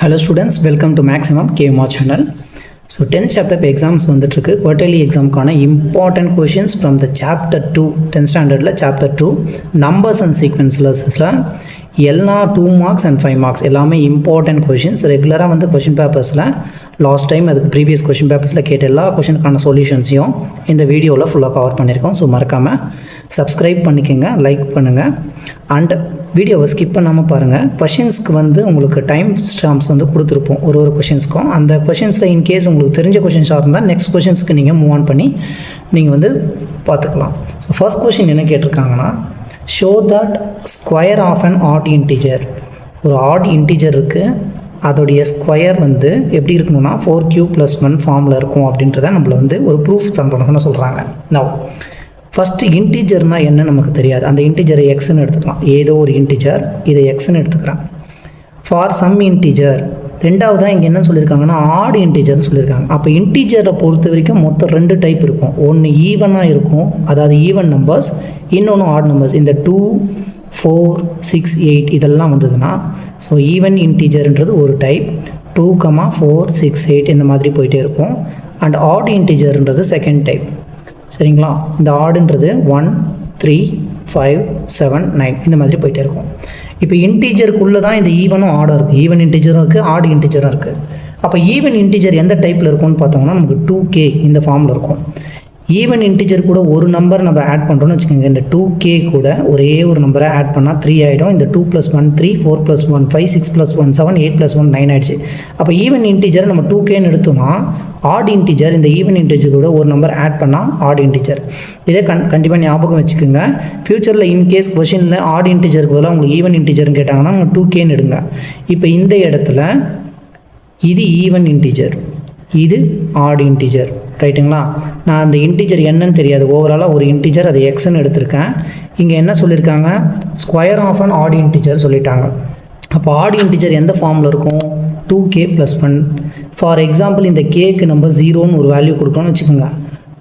Hello students, welcome to Maximum KMO channel. So 10th chapter exams வந்துட்டு quarterly exam கான important questions from the chapter 2 10th standardல chapter 2 numbers and sequencelesல எல்லா 2 marks and 5 marks எல்லாமே important questions ரெகுலராக வந்து question papersல last time அதுக்கு previous question பேப்பர்ஸில் கேட்ட எல்லா கொஷனுக்கான சொல்யூஷன்ஸையும் இந்த வீடியோவில் ஃபுல்லாக கவர் பண்ணியிருக்கோம். ஸோ மறக்காமல் சப்ஸ்கிரைப் பண்ணிக்கோங்க, லைக் பண்ணுங்கள் அண்ட் வீடியோவை ஸ்கிப் பண்ணாமல் பாருங்கள். கொஷின்ஸ்க்கு வந்து உங்களுக்கு டைம் ஸ்டாம்ப்ஸ் வந்து கொடுத்துருப்போம் ஒரு கொஷின்ஸ்க்கும். அந்த கொஷின்ஸில் இன்கேஸ் உங்களுக்கு தெரிஞ்ச கொஷின்ஸாக இருந்தால் நெக்ஸ்ட் கொஷின்ஸ்க்கு நீங்கள் மூவ் ஆன் பண்ணி நீங்கள் வந்து பார்த்துக்கலாம். ஸோ ஃபர்ஸ்ட் கொஷின் என்ன கேட்டிருக்காங்கன்னா, show that square of an odd integer. ஒரு ஆட் இன்டிஜர் இருக்குது, அதோடைய ஸ்கொயர் வந்து எப்படி இருக்கணும்னா 4q + 1 ஃபார்மில் இருக்கும் அப்படின்றத நம்மளை வந்து ஒரு ப்ரூஃப் பண்ணணும்னு சொல்கிறாங்க. நவ் ஃபஸ்ட்டு இன்டிஜர்னால் என்ன நமக்கு தெரியாது. அந்த இன்டிஜரை எக்ஸ்ன்னு எடுத்துக்கலாம். ஏதோ ஒரு இன்டிஜர், இதை எக்ஸ்ன்னு எடுத்துக்கிறேன். For some integer. ரெண்டாவதாக இங்கே என்ன சொல்லியிருக்காங்கன்னா ஆட் இன்டிஜர்னு சொல்லியிருக்காங்க. அப்போ இன்டிஜரை பொறுத்த வரைக்கும் மொத்தம் 2 டைப் இருக்கும். ஒன்று ஈவனாக இருக்கும், அதாவது ஈவன் நம்பர்ஸ், இன்னொன்று ஆட் நம்பர்ஸ். இந்த 2, 4, 6, 8 இதெல்லாம் வந்ததுன்னா ஸோ ஈவன் இன்டிஜர்ன்றது ஒரு டைப். 2, 4, 6, 8 இந்த மாதிரி போயிட்டே இருக்கும். அண்ட் ஆட் இன்டிஜர்ன்றது செகண்ட் டைப். சரிங்களா? இந்த ஆடுன்றது 1, 3, 5, 7, 9 இந்த மாதிரி போயிட்டே இருக்கும். இப்போ இன்டிஜருக்குள்ளே தான் இந்த ஈவனும் ஆடும் இருக்குது. ஈவன் இன்டிஜரும் இருக்குது, ஆட் இன்டிஜரும் இருக்குது. அப்போ ஈவன் இன்டிஜர் எந்த டைப்பில் இருக்கும்னு பார்த்தோம்னா நமக்கு 2k இந்த ஃபார்மில் இருக்கும். ஈவன் இன்டிஜர் கூட ஒரு நம்பர் நம்ம ஆட் பண்ணுறோன்னு வச்சுக்கோங்க. இந்த 2k கூட ஒரே ஒரு நம்பரை ஆட் பண்ணால் 3 ஆகிடும். இந்த 2 + 1 3, 4 + 1 5, 6 + 1 7, 8 + 1 9 ஆகிடுச்சு. அப்போ ஈவன் இன்டிஜர் நம்ம 2kன்னு எடுத்தோம்னா ஆட் இன்டிஜர் இந்த ஈவன் இன்டிஜர் கூட ஒரு நம்பர் ஆட் பண்ணால் ஆட் இன்டிஜர். இதே கண்டிப்பாக ஞாபகம் வச்சுக்கோங்க. ஃப்யூச்சரில் இன்கேஸ் கொஷினில் ஆட் இன்டிஜருக்கு பதிலாக உங்களுக்கு ஈவன் இன்டிஜர்னு கேட்டாங்கன்னா நம்ம 2kன்னு எடுங்க. இப்போ இந்த இடத்துல இது ஈவன் இன்டிஜர், இது ஆட் இன்டிஜர், ரைட்டுங்களா? நான் அந்த இன்டிஜர் என்னன்னு தெரியாது, ஓவராலாக ஒரு இன்டிஜர் அது எக்ஸ்ன்னு எடுத்திருக்கேன். இங்கே என்ன சொல்லியிருக்காங்க, square of an odd integer சொல்லிட்டாங்க. அப்போ ஆட் இன்டிஜர் எந்த ஃபார்மில் இருக்கும், 2k + 1. ஃபார் எக்ஸாம்பிள் இந்த கேக்கு நம்ம 0ன்னு ஒரு வேல்யூ கொடுக்கணும்னு வச்சுக்கோங்க.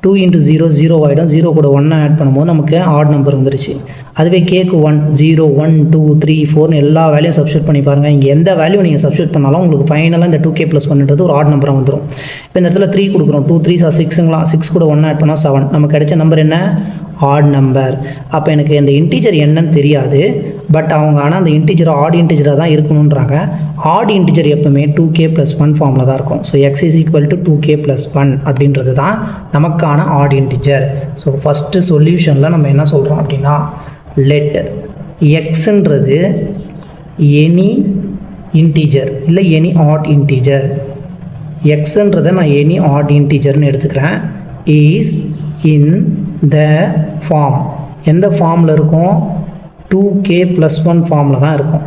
2 × 0 0 ஆகிடும். 0 கூட 1 ஆட் பண்ணும்போது நமக்கு ஆட் நம்பர் வந்துருச்சு. அதுவே கேக்கு 1 0 1 2 3 4ன்னு எல்லா வேல்யூயும் சப்ஸ்டியூட் பண்ணி பாருங்கள். இங்கே எந்த வேல்யூ நீங்கள் சப்ஸ்டியூட் பண்ணாலும் உங்களுக்கு ஃபைனலாக இந்த 2k + 1ன்றது ஒரு ஆட் நம்பராக வந்துடும். இப்போ இந்த இடத்துல 3 கொடுக்குறோம். 2 3 6ங்களா, 6 கூட 1 ஆட் பண்ணால் 7. நமக்கு கிடைச்ச நம்பர் என்ன, ஆட் நம்பர். அப்போ எனக்கு இந்த இன்டிஜர் என்னன்னு தெரியாது, பட் அவங்க ஆனால் அந்த இன்டிஜர் ஆட் இன்டிஜராக தான் இருக்கணுன்றாங்க. ஆட் இன்டிஜர் எப்பவுமே 2k + 1 ஃபார்மில் தான் இருக்கும். ஸோ x = 2k + 1 அப்படின்றது தான் நமக்கான ஆட் இன்டிஜர். ஸோ ஃபஸ்ட்டு சொல்யூஷனில் நம்ம என்ன சொல்கிறோம் அப்படின்னா, லெட் எக்ஸ்ன்றது எனி இன்டிஜர் இல்லை எனி ஆட் இன்டிஜர். எக்ஸ்ன்றதை நான் எனி ஆட் இன்டிஜர்னு எடுத்துக்கிறேன். Is in the form. எந்த ஃபார்மில் இருக்கும், 2k + 1 ஃபார்மில் தான் இருக்கும்.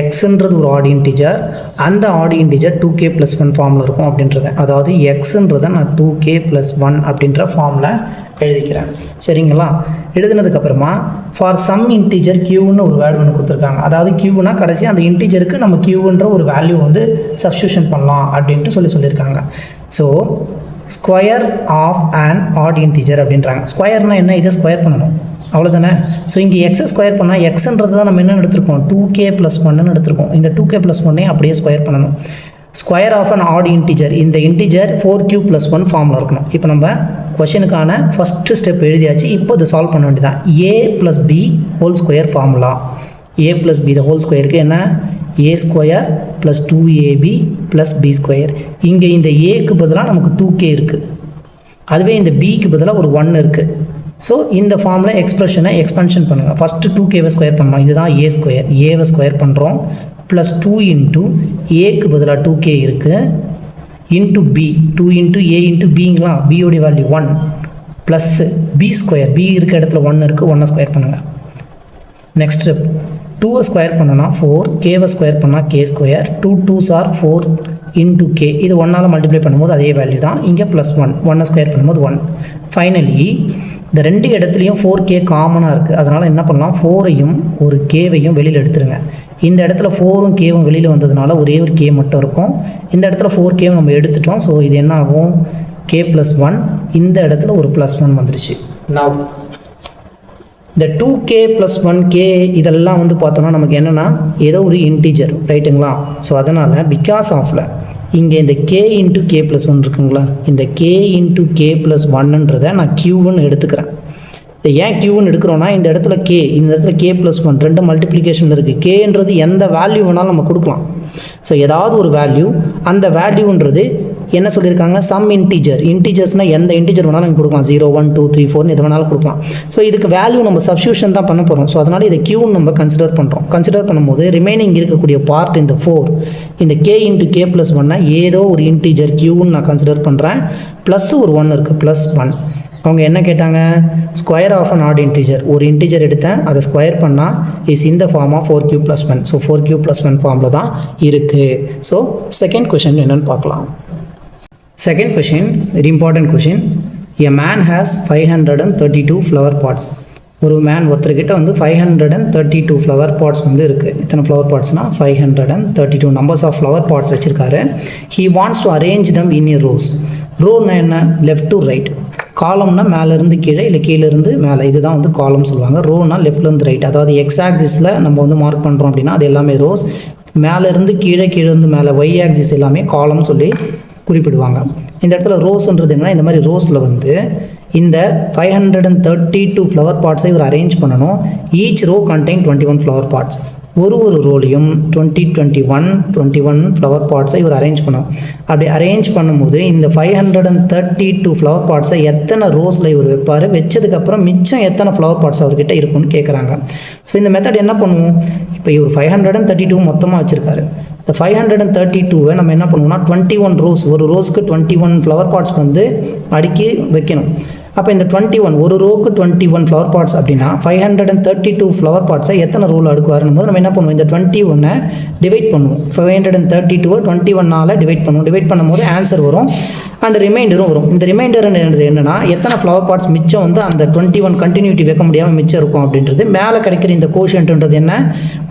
எக்ஸ்ன்றது ஒரு ஆட் இன்டிஜர், அந்த ஆட் இன்டிஜர் 2k + 1 ஃபார்மில் இருக்கும் அப்படின்றத. அதாவது எக்ஸ்ன்றதை நான் 2k + 1 அப்படின்ற ஃபார்மில் எழுதிக்கிறேன். சரிங்களா? எழுதினதுக்கப்புறமா ஃபார் சம் இன்டிஜர் க்யூன்னு ஒரு வேல்யூ ஒன்று கொடுத்துருக்காங்க. அதாவது க்யூனா கடைசி அந்த இன்டிஜருக்கு நம்ம க்யூன்ற ஒரு வேல்யூ வந்து சப்ஸ்டியூஷன் பண்ணலாம் அப்படின்ட்டு சொல்லியிருக்காங்க. So square of an odd integer அப்படின்றாங்க. ஸ்கொயர்னால் என்ன, இதை ஸ்கொயர் பண்ணணும், அவ்வளோதானே. ஸோ இங்கே எக்ஸை ஸ்கொயர் பண்ணால் எக்ஸ்ன்றது தான் நம்ம என்ன எடுத்துருக்கோம், 2k + 1ன்னு எடுத்துருக்கோம். இந்த 2k + 1 அப்படியே ஸ்கொயர் பண்ணணும். Square of an odd integer, இந்த இன்டிஜர் 4q + 1 ஃபார்மில் இருக்கணும். இப்போ நம்ம கொஷனுக்கான ஃபஸ்ட்டு ஸ்டெப் எழுதியாச்சு. இப்போ இதை சால்வ் பண்ண வேண்டியதான். a + b whole square formula. a + b whole ஸ்கொயருக்கு என்ன, a² + 2ab + b². இங்கே இந்த ஏக்கு பதிலாக நமக்கு 2k இருக்குது, அதுவே இந்த பிக்கு பதிலாக ஒரு 1 இருக்குது. ஸோ இந்த ஃபார்மில் எக்ஸ்பிரஷனை எக்ஸ்பென்ஷன் பண்ணுங்கள். ஃபஸ்ட்டு 2kவை ஸ்கொயர் பண்ணலாம். இதுதான் a², ஏவை ஸ்கொயர் பண்ணுறோம். +2 × ஏக்கு பதிலாக 2k இருக்குது, இன்ட்டு b 2 × a × bங்களா, பியோடைய வேல்யூ 1 ப்ளஸ் b², b இருக்க இடத்துல 1 இருக்குது, 1 ஸ்கொயர் பண்ணுங்கள். நெக்ஸ்ட் ஸ்டெப் 2 ஸ்கொயர் பண்ணோன்னா 4, கேவை ஸ்கொயர் பண்ணால் k², 2 2s are 4 × k. இது 1ஆல் மல்டிப்ளை பண்ணும்போது அதே வேல்யூ தான். இங்கே +1, 1 ஸ்கொயர் பண்ணும்போது 1. ஃபைனலி இந்த 2 இடத்துலையும் 4k காமனாக இருக்குது. அதனால் என்ன பண்ணலாம், 4ஐயும் ஒரு கேவையும் வெளியில் எடுத்துருங்க. இந்த இடத்துல 4ம் கேவும் வெளியில் வந்ததுனால ஒரே ஒரு k மட்டும் இருக்கும். இந்த இடத்துல 4kவும் நம்ம எடுத்துட்டோம். ஸோ இது என்ன ஆகும், k + 1. இந்த இடத்துல ஒரு +1 வந்துருச்சு. Now இந்த 2k + 1k இதெல்லாம் வந்து பார்த்தோம்னா நமக்கு என்னென்னா ஏதோ ஒரு இன்டிஜர் ரைட்டுங்களா. ஸோ அதனால் பிகாஸ் ஆஃபில் இங்கே இந்த k × k + 1 இருக்குங்களா, இந்த k × k + 1ன்றதை நான் q1 எடுத்துக்கிறேன். இந்த ஏன் q1 எடுக்கிறோன்னா இந்த இடத்துல k, இந்த இடத்துல k + 1 ரெண்டு மல்டிப்ளிகேஷன் இருக்குது. kன்றது எந்த வேல்யூ வேணாலும் நம்ம கொடுக்கலாம். ஸோ ஏதாவது ஒரு வேல்யூ, அந்த வேல்யூன்றது என்ன சொல்லியிருக்காங்க, சம் இன்டீஜர்ஸ்னால் எந்த இன்டீஜர் வேணாலும் நம்ம கொடுக்கலாம். 0 1 2 3 4 எது வேணாலும் கொடுக்கலாம். ஸோ இதுக்கு வேல்யூ நம்ம சப்ஸ்டியூஷன் தான் பண்ண போகிறோம். ஸோ அதனால் இதை q நம்ம கன்சிடர் பண்ணுறோம். கன்சிடர் பண்ணும்போது ரிமைனிங் இருக்கக்கூடிய பார்ட் இந்த 4, இந்த k × k + 1 ஏதோ ஒரு இன்டீஜர் q நான் கன்சிடர் பண்ணுறேன். ப்ளஸ் ஒரு 1 இருக்குது, +1. அவங்க என்ன கேட்டாங்க, square of an odd integer. ஒரு இன்டீஜர் எடுத்தேன், அதை ஸ்கொயர் பண்ணால் இஸ் இந்த form of 4q + 1. So 4q + 1 ஃபார்மில் தான் இருக்குது. ஸோ செகண்ட் கொஷின் என்னென்னு பார்க்கலாம். Second question very important question. A man has 532 flower pots. ஒருத்தர்கிட்ட வந்து 532 ஃப்ளவர் பாட்ஸ் வந்து இருக்குது. இத்தனை ஃப்ளவர் பாட்ஸ்னால் 532 நம்பர்ஸ் ஆஃப் ஃப்ளவர் பாட்ஸ் வச்சுருக்காரு. He wants to arrange them in a rows. ரோன்னா என்ன, லெஃப்ட் டு ரைட். காலம்னா மேலேருந்து கீழே இல்லை கீழேருந்து மேலே, இதுதான் வந்து காலம் சொல்லுவாங்க. ரோனா லெஃப்ட்லேருந்து ரைட், அதாவது எக்ஸ் ஆக்சிஸில் நம்ம வந்து மார்க் பண்ணுறோம் அப்படின்னா அது எல்லாமே ரோஸ். மேலேருந்து கீழே, கீழேருந்து மேலே ஒய் ஆக்சிஸ் எல்லாமே காலம் சொல்லி குறிப்பிடுவாங்க. இந்த இடத்துல ரோஸ்ன்றது என்னன்னா, இந்த மாதிரி ரோஸில் வந்து இந்த 532 ஃப்ளவர் பாட்ஸை இவர் அரேஞ்ச் பண்ணணும். Each row contain 21 flower pots. ஒரு ரோலையும் 21 ஃப்ளவர் பாட்ஸை இவர் அரேஞ்ச் பண்ணணும். அப்படி அரேஞ்ச் பண்ணும்போது இந்த 532 ஃப்ளவர் பாட்ஸை எத்தனை ரோஸில் இவர் வைப்பார், வச்சதுக்கப்புறம் மிச்சம் எத்தனை ஃப்ளவர் பாட்ஸ் அவர்கிட்ட இருக்குன்னு கேட்குறாங்க. ஸோ இந்த மெத்தட் என்ன பண்ணுவோம், இப்போ இவர் 532 மொத்தமாக வச்சுருக்காரு. இந்த 532வை நம்ம என்ன பண்ணுவோம்னா 21 ரோஸ், ஒரு ரோஸ்க்கு 21 ஃப்ளவர் பாட்ஸ் வந்து அடுக்கி வைக்கணும். அப்போ இந்த 21 ஒரு ரோக்கு 21 ஃப்ளவர் பாட்ஸ் அப்படின்னா 532 ஃப்ளவர் பாட்ஸை எத்தனை ரோல் அடுக்குவாருன்னு போது நம்ம என்ன பண்ணுவோம், இந்த 21 டிவைட் பண்ணுவோம். 532 21ஆல் டிவைட் பண்ணுவோம். டிவைட் பண்ணும்போது ஆன்சர் வரும் அண்ட் ரிமைண்டரும் வரும். இந்த ரிமைண்டர் என்னென்னா எத்தனை ஃப்ளவர் பாட்ஸ் மிச்சம் வந்து அந்த 21 கண்டினியூட்டி வைக்க முடியாமல் மிச்சம் இருக்கும் அப்படின்றது. மேலே கிடைக்கிற இந்த கோஷன்ட்ன்றது என்ன,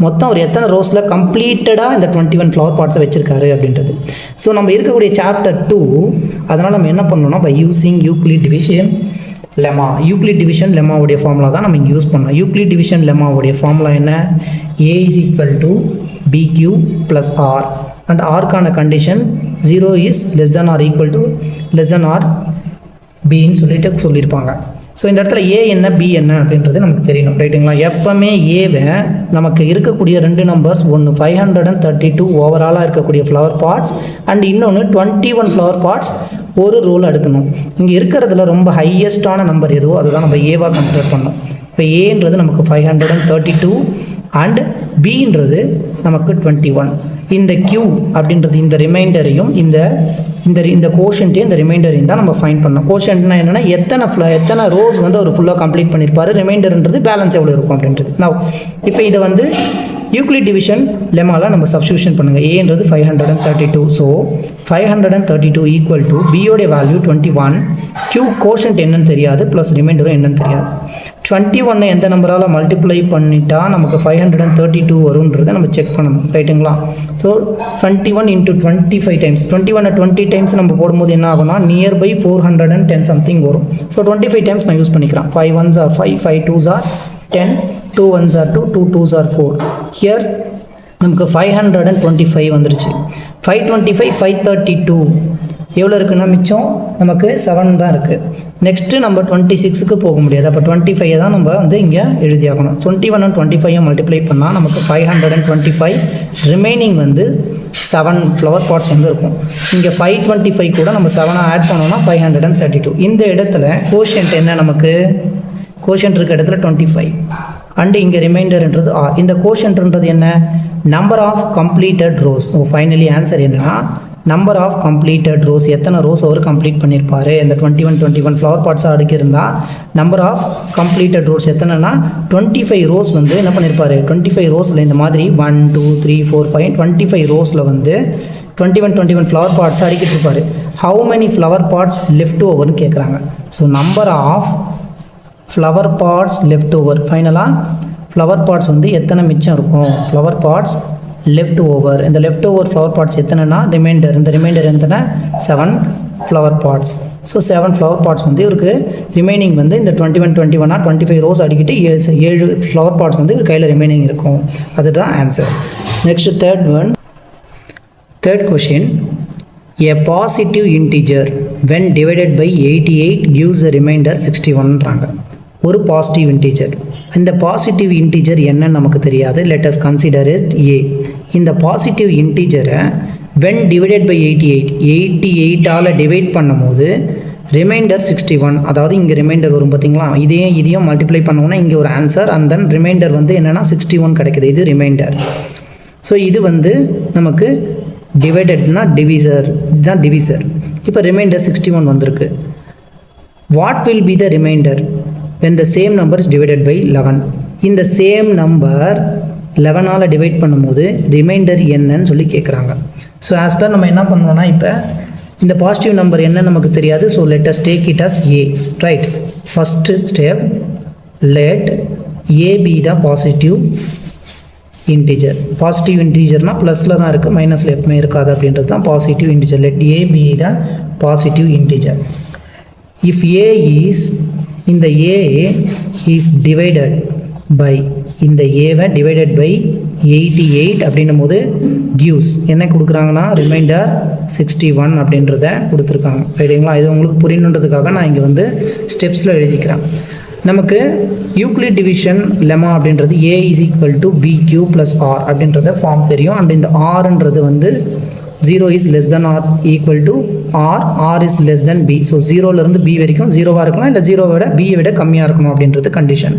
மொத்தம் ஒரு எத்தனை ரோஸில் கம்ப்ளீட்டடாக இந்த 21 ஃப்ளவர் பாட்ஸை வச்சிருக்காரு அப்படின்றது. ஸோ நம்ம இருக்கக்கூடிய சாப்டர் 2, அதனால் நம்ம என்ன பண்ணணும்னா by using Euclid division lemma. Euclid division லெமாவுடைய ஃபார்முலா தான் நம்ம இங்கே யூஸ் பண்ணோம். யூக்ளிட் டிவிஷன் லெமாவுடைய ஃபார்முலா என்ன, a = bq + r அண்ட் ஆர்க்கான condition 0 is less than or equal to less than R பின்னு சொல்லியிருப்பாங்க. ஸோ இந்த இடத்துல ஏ என்ன பி என்ன அப்படின்றது நமக்கு தெரியணும் ரைட்டுங்களா. எப்போவுமே ஏவை நமக்கு இருக்கக்கூடிய ரெண்டு நம்பர்ஸ், ஒன்று 532 ஓவராலாக இருக்கக்கூடிய ஃப்ளவர் பாட்ஸ் அண்ட் இன்னொன்று 21 ஃப்ளவர் பாட்ஸ் ஒரு ரோல் அடுக்கணும். இங்கே இருக்கிறதுல ரொம்ப ஹையஸ்டான நம்பர் எதுவோ அதுதான் நம்ம ஏவாக கன்சிடர் பண்ணோம். இப்போ ஏன்றது நமக்கு 532 அண்ட் பின்றது நமக்கு 21. இந்த Q அப்படின்றது இந்த ரிமைண்டரையும் இந்த கோஷன்ட்டையும் இந்த ரிமைண்டரையும் தான் நம்ம ஃபைண்ட் பண்ணோம். கோஷன்ட்னா என்னென்னா எத்தனை ரோஸ் வந்து அவர் ஃபுல்லாக கம்ப்ளீட் பண்ணியிருப்பார், ரிமைண்டர்ன்றது பேலன்ஸ் எவ்வளோ இருக்கும் அப்படின்றது. நான் இப்போ இதை வந்து யூக்ளிட் டிவிஷன் லெமாவில் நம்ம சப்ஸ்டியூஷன் பண்ணுங்கள். ஏன்றது 532. ஸோ 532 ஈக்குவல் டு பியோடைய வேல்யூ 21, Q கோஷன்ட் என்னன்னு தெரியாது, ப்ளஸ் ரிமைண்டரும் என்னன்னு தெரியாது. 21 எந்த நம்பரால் மல்டிப்ளை பண்ணிட்டா நமக்கு 532 வரும்ன்றதை நம்ம செக் பண்ணணும் ரைட்டுங்களா. ஸோ 21 × 25 டைம்ஸ், 21 20 டைம்ஸ் நம்ம போடும்போது என்ன ஆகும்னா நியர்பை 410 சம்திங் வரும். ஸோ 25 டைம்ஸ் நான் யூஸ் பண்ணிக்கிறேன். 5 1s are 5, 5 2s are 10, 2 1s are 2, 2 2s are 4. Here நமக்கு 525 வந்துருச்சு. 525 532 எவ்வளோ இருக்குன்னா மிச்சம் நமக்கு 7 தான் இருக்குது. நெக்ஸ்ட்டு நம்ம 26க்கு போக முடியாது. அப்போ 25 தான் நம்ம வந்து இங்கே எழுதியாகணும். 21 and 25 மல்டிப்ளை பண்ணால் நமக்கு 525, ரிமைனிங் வந்து 7 ஃப்ளவர் பாட்ஸ் வந்து இருக்கும். இங்கே 525 கூட நம்ம 7 ஆட் பண்ணோம்னா 532. இந்த இடத்துல கோஷன்ட் என்ன, நமக்கு கோஷன்ட் இருக்க இடத்துல 25 அண்டு இங்கே ரிமைண்டர்ன்றது ஆர். இந்த கோஷன்ட்ன்றது என்ன, number of completed rows. So finally answer என்னென்னா நம்பர் ஆஃப் கம்ப்ளீட்டட் ரோஸ், எத்தனை ரோஸ் அவர் கம்ப்ளீட் பண்ணியிருப்பார். இந்த 21 ஃப்ளவர் பாட்ஸாக அடுக்கியிருந்தால் நம்பர் ஆஃப் கம்ப்ளீட்டட் ரோஸ் எத்தனைனா 25 ரோஸ் வந்து என்ன பண்ணியிருப்பார். 25 ரோஸில் இந்த மாதிரி 1 2 3 4 5 25 ரோஸில் வந்து 21 ஃப்ளவர் பாட்ஸ் அடுக்கிட்டு இருப்பார். How many flower pots left ஓவர்னு கேட்குறாங்க. So number of flower pots left over, ஃபைனலாக ஃப்ளவர் பாட்ஸ் வந்து எத்தனை மிச்சம் இருக்கும், ஃப்ளவர் பாட்ஸ் லெஃப்ட் ஓவர். இந்த லெஃப்ட் ஓவர் ஃப்ளவர் பாட்ஸ் எத்தனைனா ரிமைண்டர், இந்த ரிமைண்டர் எத்தனை 7 flower pots. So 7 flower pots வந்து இவருக்கு ரிமைனிங் வந்து இந்த 21 21 25 ரோஸ் அடிக்கிட்டு 7 ஃப்ளவர் பாட்ஸ் வந்து இவர் கையில் ரிமைனிங் இருக்கும். அதுதான் answer. Next third question. A positive integer when divided by 88 gives a remainder 61ன்றாங்க. ஒரு பாசிட்டிவ் இன்டீஜர். இந்த பாசிட்டிவ் இன்டீஜர் என்னன்னு நமக்கு தெரியாது. let us consider it a. இந்த பாசிட்டிவ் இன்டீஜரை when divided by 88 ஆல் டிவைட் பண்ணும்போது ரிமைண்டர் 61, அதாவது இங்கே ரிமைண்டர் வரும் பார்த்தீங்களா, இதையும் மல்டிப்ளை பண்ணோம்னா இங்கே ஒரு ஆன்சர், அண்ட் தென் ரிமைண்டர் வந்து என்னென்னா 61 கிடைக்குது. இது ரிமைண்டர். ஸோ இது வந்து நமக்கு டிவைடட்னா டிவிசர், இதுதான் டிவிசர். இப்போ ரிமைண்டர் 61 வந்திருக்கு. What will be the reminder when the same number is divided by 11? இந்த சேம் நம்பர் 11ஆல் டிவைட் பண்ணும்போது ரிமைண்டர் என்னன்னு சொல்லி கேட்குறாங்க. ஸோ ஆஸ் பர் நம்ம என்ன பண்ணுவோம்னா, இப்போ இந்த பாசிட்டிவ் நம்பர் என்ன நமக்கு தெரியாது. So let us take it as a, right. First step, let a be the positive integer. Positive இன்டீஜர்னால் ப்ளஸில் தான் இருக்குது, மைனஸில் எப்பவுமே இருக்காது அப்படின்றது தான் positive integer. let a be the positive integer. if a is, இந்த a is divided by, இந்த a-வை divided by 88 அப்படின்னும் போது gives என்ன கொடுக்குறாங்கன்னா ரிமைண்டர் 61 அப்படின்றத கொடுத்துருக்காங்க. ரைட்டுங்களா? இது உங்களுக்கு புரியணுன்றதுக்காக நான் இங்கே வந்து ஸ்டெப்ஸில் எழுதிக்கிறேன். நமக்கு யூக்ளிட் டிவிஷன் லெமா அப்படின்றது a is equal to bq plus r அப்படின்றத ஃபார்ம் தெரியும். அண்ட் இந்த rன்றது வந்து 0 is less than or equal to r is less than b. So 0லேருந்து b வரைக்கும் 0வாக இருக்கலாம், இல்லை 0வை விட b விட கம்மியாக இருக்கணும் அப்படின்றது கண்டிஷன்.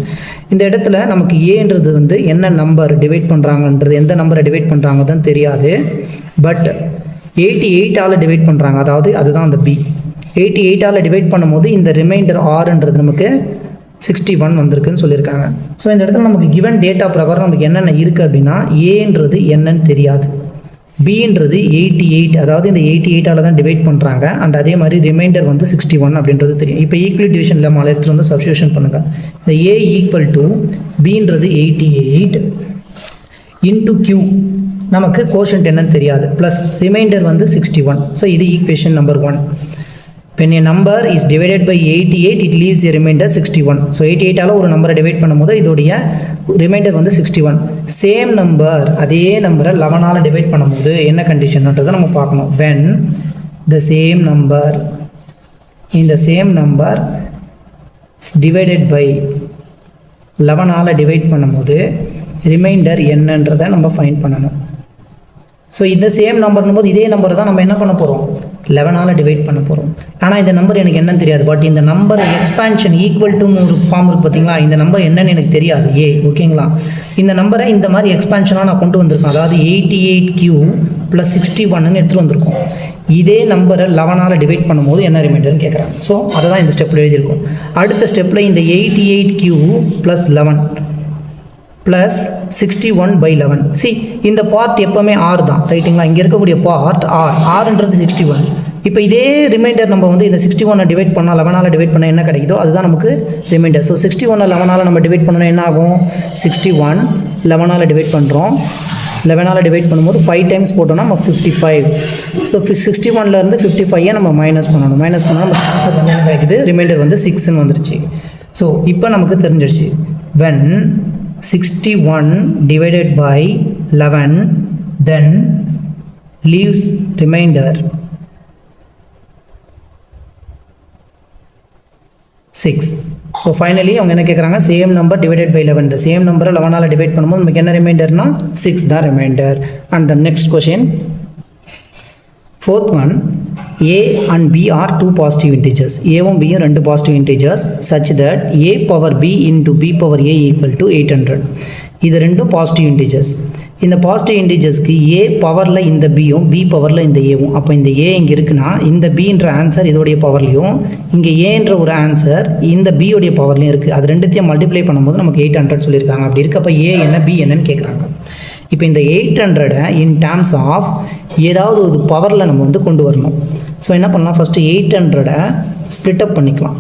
இந்த இடத்துல நமக்கு ஏன்றது வந்து என்ன நம்பர் டிவைட் பண்ணுறாங்கன்றது, எந்த நம்பரை டிவைட் பண்ணுறாங்கன்னு தெரியாது. பட் 88ஆல் டிவைட் பண்ணுறாங்க, அதாவது அதுதான் அந்த b. 88ஆல் டிவைட் பண்ணும்போது இந்த ரிமைண்டர் rன்றது நமக்கு 61 வந்திருக்குன்னு சொல்லியிருக்காங்க. ஸோ இந்த இடத்துல நமக்கு கிவன் டேட்டா பிரகாரம் நமக்கு என்னென்ன இருக்குது அப்படின்னா, ஏன்றது என்னன்னு தெரியாது, பின்றது 88, அதாவது இந்த 88ஆல் தான் டிவைட் பண்ணுறாங்க, அண்ட் அதே மாதிரி ரிமைண்டர் வந்து 61 அப்படின்றது தெரியும். இப்போ ஈக்குவல் டிவிஷன் லெமா எடுத்துகிட்டு வந்து சப்ஸ்டியூஷன் பண்ணுங்கள். இந்த a ஈக்குவல் டு பின்றது 88 இன்ட்டு q, நமக்கு கோஷன்ட் என்னன்னு தெரியாது, ப்ளஸ் ரிமைண்டர் வந்து 61. ஸோ இது equation number 1. when a number is divided by 88 it leaves a remainder 61. So 88ஆல் ஒரு நம்பரை டிவைட் பண்ணும்போது இதோடைய ரிமைண்டர் வந்து 61. சேம் நம்பர், அதே நம்பரை 11ஆல் டிவைட் பண்ணும்போது என்ன கண்டிஷன்ன்றதை நம்ம பார்க்கணும். when the same number, இந்த same number is divided by 11ஆல் டிவைட் பண்ணும்போது ரிமைண்டர் என்னன்றதை நம்ம ஃபைண்ட் பண்ணணும். ஸோ இந்த சேம் நம்பர்னும் போது இதே நம்பரை தான் நம்ம என்ன பண்ண போகிறோம், 11ஆல் டிவைட் பண்ண போகிறோம். ஆனால் இந்த நம்பர் எனக்கு என்னன்னு தெரியாது. பட் இந்த நம்பர் எக்ஸ்பான்ஷன் ஈக்குவல் டு ஒரு ஃபார்ம் இருக்குது பார்த்தீங்களா, இந்த நம்பர் என்னன்னு எனக்கு தெரியாது ஏ. ஓகேங்களா? இந்த நம்பரை இந்த மாதிரி எக்ஸ்பான்ஷனாக நான் கொண்டு வந்திருக்கேன், அதாவது 88q + 61ன்னு எடுத்துகிட்டு வந்திருக்கோம். இதே நம்பரை 11ஆல் டிவைட் பண்ணும்போது என்ன ரிமைண்டர்னு கேட்குறாங்க. ஸோ அதை தான் இந்த ஸ்டெப்பில் எழுதியிருக்கோம். அடுத்த ஸ்டெப்பில் இந்த 88q + 11 ப்ளஸ் 61/11. சி, இந்த பார்ட் எப்போவுமே ஆர் தான், ரைட்டுங்களா? இங்கே இருக்கக்கூடிய பார்ட் ஆர்ன்றது 61. இப்போ இதே ரிமைண்டர் நம்ம வந்து இந்த 61 டிவைட் பண்ணால் 11ஆல் டிவைட் பண்ணால் என்ன கிடைக்குதோ அதுதான் நமக்கு ரிமைண்டர். ஸோ 61 11ஆல் நம்ம டிவைட் பண்ணோன்னா என்ன ஆகும், 61 11ஆல் டிவைட் பண்ணுறோம். 11ஆல் டிவைட் பண்ணும்போது 5 டைம்ஸ் போட்டோம்னா நம்ம 55. ஸோ 61லேருந்து 55 நம்ம மைனஸ் பண்ணணும். மைனஸ் பண்ணால் நம்ம ஆன்சர் வந்து என்ன கிடைக்குது, ரிமைண்டர் வந்து 6ன்னு வந்துருச்சு. ஸோ இப்போ நமக்கு தெரிஞ்சிடுச்சு, when 61 divided by 11 then leaves remainder 6. So finally அவங்க என்ன கேட்குறாங்க, சேம் நம்பர் டிவைடட் பை 11. இந்த சேம் நம்பரை 11ஆல் டிவைட் பண்ணும்போது நமக்கு என்ன ரிமைண்டர்னா 6 தான் remainder. And the next question, fourth one, a and b are two positive integers. a-வும் b-யும் ரெண்டு positive integers such that a power b into b power a equal to 800. இது ரெண்டும் பாசிட்டிவ் இன்டீஜர்ஸ். இந்த பாசிட்டிவ் இன்டீஜர்ஸ்க்கு a பவரில் இந்த b-யும் b பவரில் இந்த a-வும், அப்போ இந்த a இங்கே இருக்குன்னா இந்த b-ன்ற ஆன்சர் இதோடைய பவர்லையும், இங்கே a-ன்ற ஒரு ஆன்சர் இந்த b-உடைய பவர்லையும் இருக்குது. அது ரெண்டுத்தையும் மல்டிப்ளை பண்ணும்போது நமக்கு 800 சொல்லியிருக்காங்க. அப்படி இருக்கப்போ a என்ன b என்னன்னு கேட்குறாங்க. இப்போ இந்த 800 இன் டேர்ம்ஸ் ஆஃப் ஏதாவது ஒரு பவரில் நம்ம வந்து கொண்டு வரணும். ஸோ என்ன பண்ணலாம், ஃபஸ்ட்டு 800 ஸ்ப்ளிட் அப் பண்ணிக்கலாம்.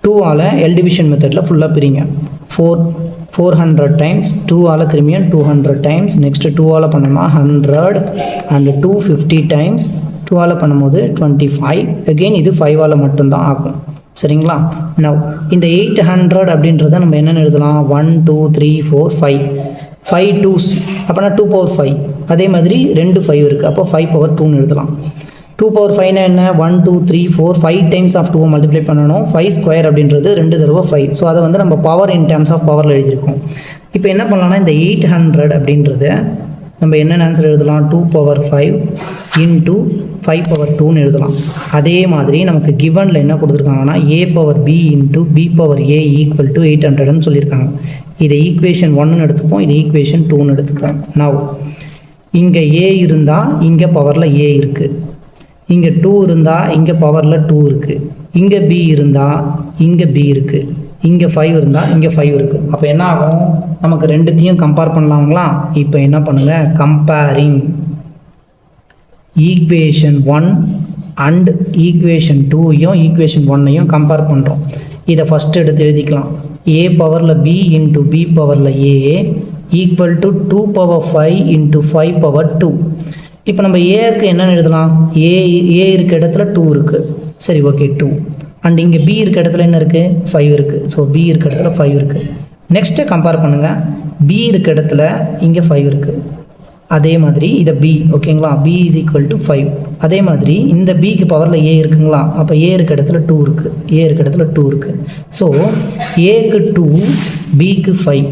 2ஆல் எல் டிவிஷன் மெத்தடில் ஃபுல்லாக பிரிங்க. 4 400 டைம்ஸ் 2ஆல் திரும்பியும் 200 டைம்ஸ் நெக்ஸ்ட்டு 2ஆல் பண்ணோம்னா 100 அண்ட் 250 டைம்ஸ் 2ஆல் பண்ணும்போது 25 அகெயின் இது 5ஆல் மட்டும்தான் ஆகும் சரிங்களா. நவ் இந்த 800 அப்படின்றத நம்ம என்னென்னு எழுதலாம் 1 2 3 4 5 2s அப்போனா 2 பவர் 5 அதே மாதிரி 2 5 இருக்குது அப்போ 5 பவர் 2ன்னு எழுதலாம். 2 பவர் 5னா என்ன 1 2 3 4 5 டைம்ஸ் ஆஃப் 2 மல்டிப்ளை பண்ணணும் 5 ஸ்கொயர் அப்படின்றது 2 தடவை 5 ஸோ அதை வந்து நம்ம பவர் இன் டேர்ம்ஸ் ஆஃப் பவரில் எழுதியிருக்கோம். இப்போ என்ன பண்ணலாம்னா இந்த 800 அப்படின்றத நம்ம என்னென்ன ஆன்சர் எழுதலாம் 2 பவர் 5 இன்ட்டு 5 பவர் 2ன்னு எழுதலாம். அதே மாதிரி நமக்கு கிவனில் என்ன கொடுத்துருக்காங்கன்னா a power b into b power a equal to 800ன்னு சொல்லியிருக்காங்க. இதை ஈக்குவேஷன் 1ன்னு எடுத்துப்போம், இதை ஈக்குவேஷன் 2ன்னு எடுத்துப்போம். நவ் இங்கே a இருந்தால் இங்கே பவரில் a இருக்குது, இங்கே 2 இருந்தால் இங்கே பவரில் 2 இருக்குது, இங்கே b இருந்தால் இங்கே b இருக்குது, இங்கே 5 இருந்தால் இங்கே 5 இருக்குது. அப்போ என்ன ஆகும் நமக்கு ரெண்டுத்தையும் கம்பேர் பண்ணலாங்களா. இப்போ என்ன பண்ணுங்கள் கம்பேரிங் ஈக்குவேஷன் 1 அண்ட் ஈக்குவேஷன் 2ஐயும் ஈக்குவேஷன் 1ஐயும் கம்பேர் பண்ணுறோம். இதை ஃபஸ்ட்டு எடுத்து எழுதிக்கலாம் a பவரில் b இன்ட்டு b பவரில் a equal to 2 power 5 into 5 power 2. இப்போ நம்ம ஏக்கு என்னென்னு எழுதலாம் ஏ இருக்க இடத்துல 2 இருக்குது சரி ஓகே 2 அண்ட் இங்கே பி இருக்க இடத்துல என்ன இருக்குது 5 இருக்குது ஸோ பி இருக்க இடத்துல 5 இருக்குது. நெக்ஸ்ட்டு கம்பேர் பண்ணுங்கள் பி இருக்க இடத்துல இங்கே 5 இருக்குது அதே மாதிரி இதை b ஓகேங்களா b இஸ் ஈக்குவல் டு 5 அதே மாதிரி இந்த பிக்கு பவரில் ஏ இருக்குங்களா அப்போ ஏ இருக்க இடத்துல 2 இருக்குது ஏ இருக்க இடத்துல 2 இருக்குது ஸோ ஏக்கு 2 பிக்கு 5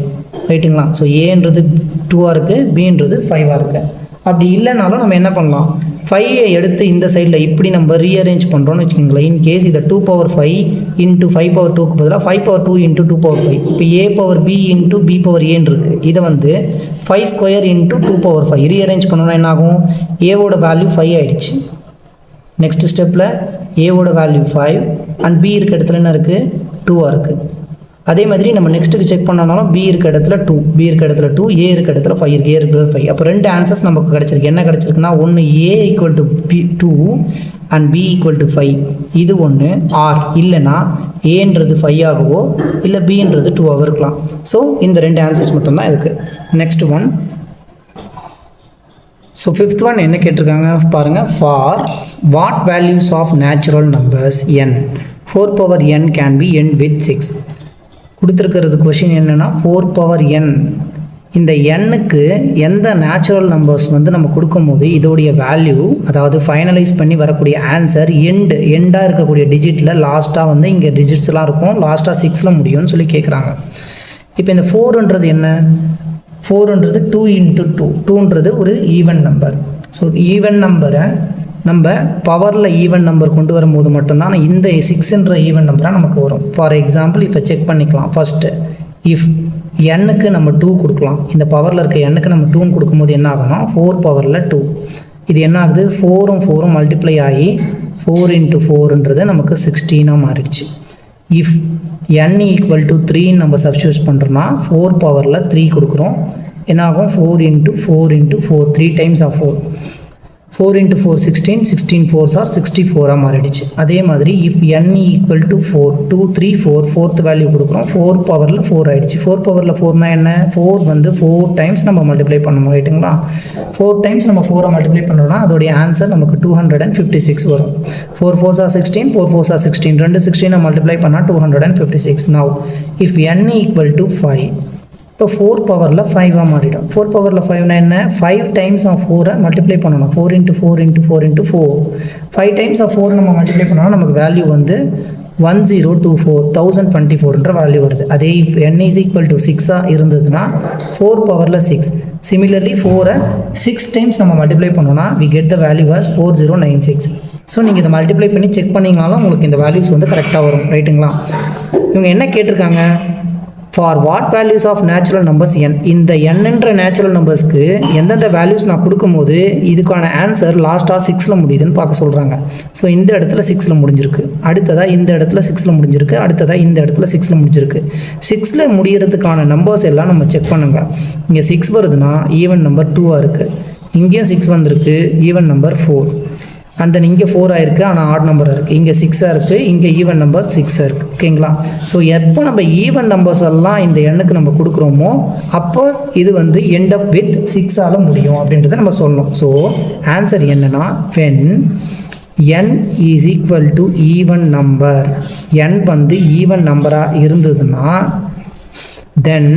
ரைட்டுங்களா. ஸோ ஏன்றது 2ஆக இருக்குது பின்றது 5ஆக இருக்குது. அப்படி இல்லைனாலும் நம்ம என்ன பண்ணலாம் 5ஐ எடுத்து இந்த சைடில் இப்படி நம்ம ரீஅரேஞ்ச் பண்ணுறோன்னு வச்சுக்கோங்களேன். இன்கேஸ் இதை 2 பவர் 5 இன்ட்டு 5 பவர் 2க்கு பதிலாக 5 பவர் 2 இன்ட்டு 2 பவர் 5 இப்போ a power b into b power ஏன்னு இருக்குது. இதை வந்து 5 ஸ்கொயர் இன்ட்டு 2 பவர் 5 ரீஅரேஞ்ச் பண்ணோன்னா என்ன ஆகும் ஏவோட வேல்யூ 5 ஆகிடுச்சு. நெக்ஸ்ட் ஸ்டெப்பில் ஏவோட வேல்யூ 5 அண்ட் b இருக்க இடத்துல என்ன இருக்குது 2ஆக இருக்குது. அதே மாதிரி நம்ம நெக்ஸ்ட்டுக்கு செக் பண்ணனாலும் b இருக்க இடத்துல 2 b இருக்க இடத்துல 2 a இருக்க இடத்துல 5 இருக்குது a இருக்கிற 5. அப்போ ரெண்டு ஆன்சர்ஸ் நமக்கு கிடச்சிருக்கு. என்ன கிடச்சிருக்குன்னா ஒன்று a equal to b 2 and b equal to 5 இது ஒன்று ஆர் இல்லைனா ஏன்றது 5 ஆகவோ இல்லை பின்றது 2ஆகவோ இருக்கலாம். ஸோ இந்த ரெண்டு ஆன்சர்ஸ் மட்டும்தான் இருக்குது. Next one so fifth one என்ன கேட்டிருக்காங்க பாருங்கள். For what values of natural numbers n 4 power n can be end with 6 கொடுத்துருக்கிறது கொஷின் என்னென்னா 4 பவர் n இந்த எண்ணுக்கு எந்த நேச்சுரல் நம்பர்ஸ் வந்து நம்ம கொடுக்கும்போது இதோடைய வேல்யூ அதாவது ஃபைனலைஸ் பண்ணி வரக்கூடிய ஆன்சர் எண்டாக இருக்கக்கூடிய டிஜிட்டில் லாஸ்ட்டாக வந்து இங்கே டிஜிட்ஸ்லாம் இருக்கும் லாஸ்ட்டாக 6ல் முடியும்னு சொல்லி கேட்குறாங்க. இப்போ இந்த 4ன்றது என்ன 4ன்றது 2 இன்ட்டு 2ன்றது ஒரு ஈவன் நம்பர். ஸோ ஈவன் நம்பரை நம்ம பவரில் ஈவன் நம்பர் கொண்டு வரும்போது மட்டும்தான் இந்த 6ன்ற ஈவன் நம்பராக நமக்கு வரும். ஃபார் எக்ஸாம்பிள் இப்போ செக் பண்ணிக்கலாம். ஃபஸ்ட்டு இஃப் எண்ணுக்கு நம்ம 2 கொடுக்கலாம், இந்த பவரில் இருக்க எண்ணுக்கு நம்ம 2 கொடுக்கும்போது என்ன ஆகும்னா 4 பவரில் 2 இது என்ன ஆகுது 4ம் மல்டிப்ளை ஆகி 4 இன்ட்டு 4ன்றது நமக்கு 16ஆக மாறிடுச்சு. இஃப் n ஈக்குவல் டு 3 நம்ம சப்ஸ்டியூட் பண்ணுறோன்னா 4 பவரில் 3 கொடுக்குறோம் என்ன ஆகும் 4 into 4 into 4 3 times of 4 into 4 16 16 4s are 64ஆக மாறிடுச்சு. அதே மாதிரி if n equal to 4 2 3 4 4th value கொடுக்குறோம் 4 பவரில் 4 ஆகிடுச்சு. 4 பவரில் 4னா என்ன 4 வந்து 4 டைம்ஸ் நம்ம மல்டிப்ளை பண்ணணும் ரைட்டுங்களா. 4 டைம்ஸ் நம்ம 4 மல்டிப்ளை பண்ணோம்னா அதோடைய ஆன்சர் நமக்கு 256 வரும். 4 4s ஆர் 16 4 4s ஆர் 16 ரெண்டு 16 மல்டிப்ளை பண்ணால் 256. Now if n equal to 5 இப்போ 4 பவரில் 5ஆக மாறிடும். 4 பவரில் 5னா என்ன 5 டைம்ஸ் ஆஃப் 4 மல்டிப்ளை பண்ணணும் 4 into 4 into 4 into 4 5 times of 4 நம்ம மல்டிப்ளை பண்ணோம்னா நமக்கு வேல்யூ வந்து 1024 1024ன்ற வேல்யூ வருது. அதே if n is equal to 6ஆக இருந்ததுன்னா 4 பவரில் 6 சிமிலர்லி 4ஐ 6 டைம்ஸ் நம்ம மல்டிப்ளை பண்ணோம்னா we get the value was 4096. So நீங்கள் இதை மல்டிப்ளை பண்ணி செக் பண்ணிங்கனாலும் உங்களுக்கு இந்த வேல்யூஸ் வந்து கரெக்டாக வரும் ரைட்டுங்களா. இவங்க என்ன கேட்டிருக்காங்க for what values of natural numbers n இந்த nன்ற நேச்சுரல் நம்பர்ஸ்க்கு எந்தெந்த வேல்யூஸ் நான் கொடுக்கும்போது இதுக்கான ஆன்சர் லாஸ்ட்டாக 6ல் முடியுதுன்னு பார்க்க சொல்கிறாங்க. ஸோ இந்த இடத்துல 6ல் முடிஞ்சிருக்கு, அடுத்ததாக இந்த இடத்துல 6ல் முடிஞ்சிருக்கு, அடுத்ததாக இந்த இடத்துல 6ல் முடிஞ்சிருக்கு. 6ல் முடிகிறதுக்கான நம்பர்ஸ் எல்லாம் நம்ம செக் பண்ணுங்கள். இங்கே 6 வருதுன்னா ஈவன் நம்பர் 2ஆக இருக்குது, இங்கேயும் 6 வந்திருக்கு ஈவன் நம்பர் 4. அண்ட் தென் இங்கே 4 ஆயிருக்கு, ஆனால் ஆட் நம்பர் இருக்குது. இங்கே 6 இருக்குது, இங்கே ஈவன் நம்பர் 6 இருக்குது. ஓகேங்களா? ஸோ எப்போ நம்ம ஈவன் நம்பர்ஸ் எல்லாம் இந்த எண்ணுக்கு நம்ம கொடுக்குறோமோ அப்போ இது வந்து எண்ட் அப் வித் 6ஆல் முடியும் அப்படின்றத நம்ம சொல்லணும். ஸோ ஆன்சர் என்னன்னா when n is equal to even number, n வந்து ஈவன் நம்பராக இருந்ததுன்னா தென்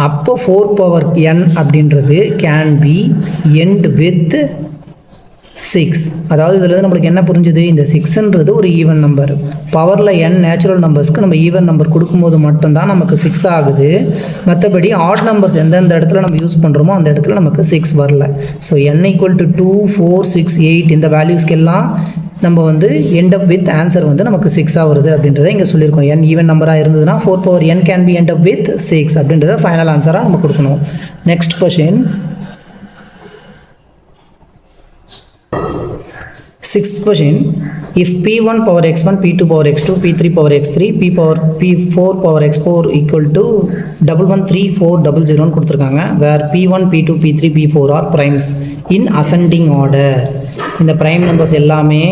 அப்போ 4 power n அப்படின்றது கேன் பி எண்ட் வித் 6. அதாவது இதில் நம்மளுக்கு என்ன புரிஞ்சுது, இந்த 6ன்றது ஒரு ஈவன் நம்பர். பவரில் n நேச்சுரல் நம்பர்ஸ்க்கு நம்ம ஈவன் நம்பர் கொடுக்கும்போது மட்டும்தான் நமக்கு 6 ஆகுது. மற்றபடி ஆட் நம்பர்ஸ் எந்தெந்த இடத்துல நம்ம யூஸ் பண்ணுறோமோ அந்த இடத்துல நமக்கு 6 வரல. ஸோ n = 2, 4, 6, 8 இந்த வேல்யூஸ்க்கெல்லாம் நம்ம வந்து எண்ட் அப் வித் ஆன்சர் வந்து நமக்கு 6ஆக வருது அப்படின்றத இங்கே சொல்லியிருக்கோம். n ஈவன் நம்பராக இருந்ததுன்னா 4 power n can B end up with 6 அப்படின்றத ஃபைனல் ஆன்சராக நம்ம கொடுக்கணும். Next question, 6th question, if p1 power x1, p2 power x2, p3 power x3, p4 power x4 equal to 113400 கொடுத்துருக்காங்க, where p1, p2, p3, p4 are primes in ascending order. இந்த prime numbers எல்லாமே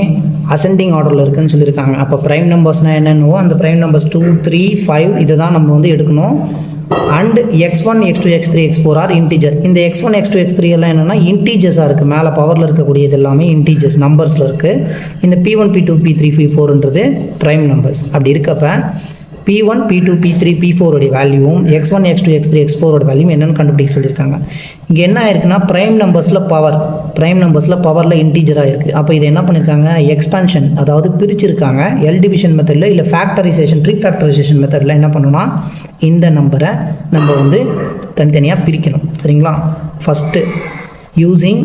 ascending ஆர்டரில் இருக்குதுன்னு சொல்லியிருக்காங்க. அப்போ prime நம்பர்ஸ்னால் என்னென்னவோ அந்த prime numbers 2, 3, 5 இதை தான் நம்ம வந்து எடுக்கணும். And x1, x2, x3, x4 are integer. இந்த x1, x2, x3 எல்லாம் என்னென்னா இன்டீஜர்ஸாக இருக்குது. மேலே பவரில் இருக்கக்கூடியது எல்லாமே இன்டீஜர்ஸ் நம்பர்ஸில் இருக்குது. இந்த p1, p2, p3, p4ன்றது prime numbers. அப்படி இருக்கப்போ p1, p2, p3, p4 உடைய வேல்யூவும் x1, x2, x3, x4 ஓட வேல்யூவும் என்னென்னு கண்டுபிடிக்க சொல்லியிருக்காங்க. இங்கே என்ன ஆயிருக்குன்னா ப்ரைம் நம்பர்ஸில் பவரில் இன்டீஜராக இருக்குது. அப்போ இதை என்ன பண்ணியிருக்காங்க, எக்ஸ்பான்ஷன் அதாவது பிரிச்சிருக்காங்க. எல் டிவிஷன் மெத்தடில் இல்லை ஃபேக்டரைசேஷன் ரீஃபேக்டரைசேஷன் மெத்தடில் என்ன பண்ணணும்னா இந்த நம்பரை நம்ம வந்து தனித்தனியாக பிரிக்கணும். சரிங்களா? First using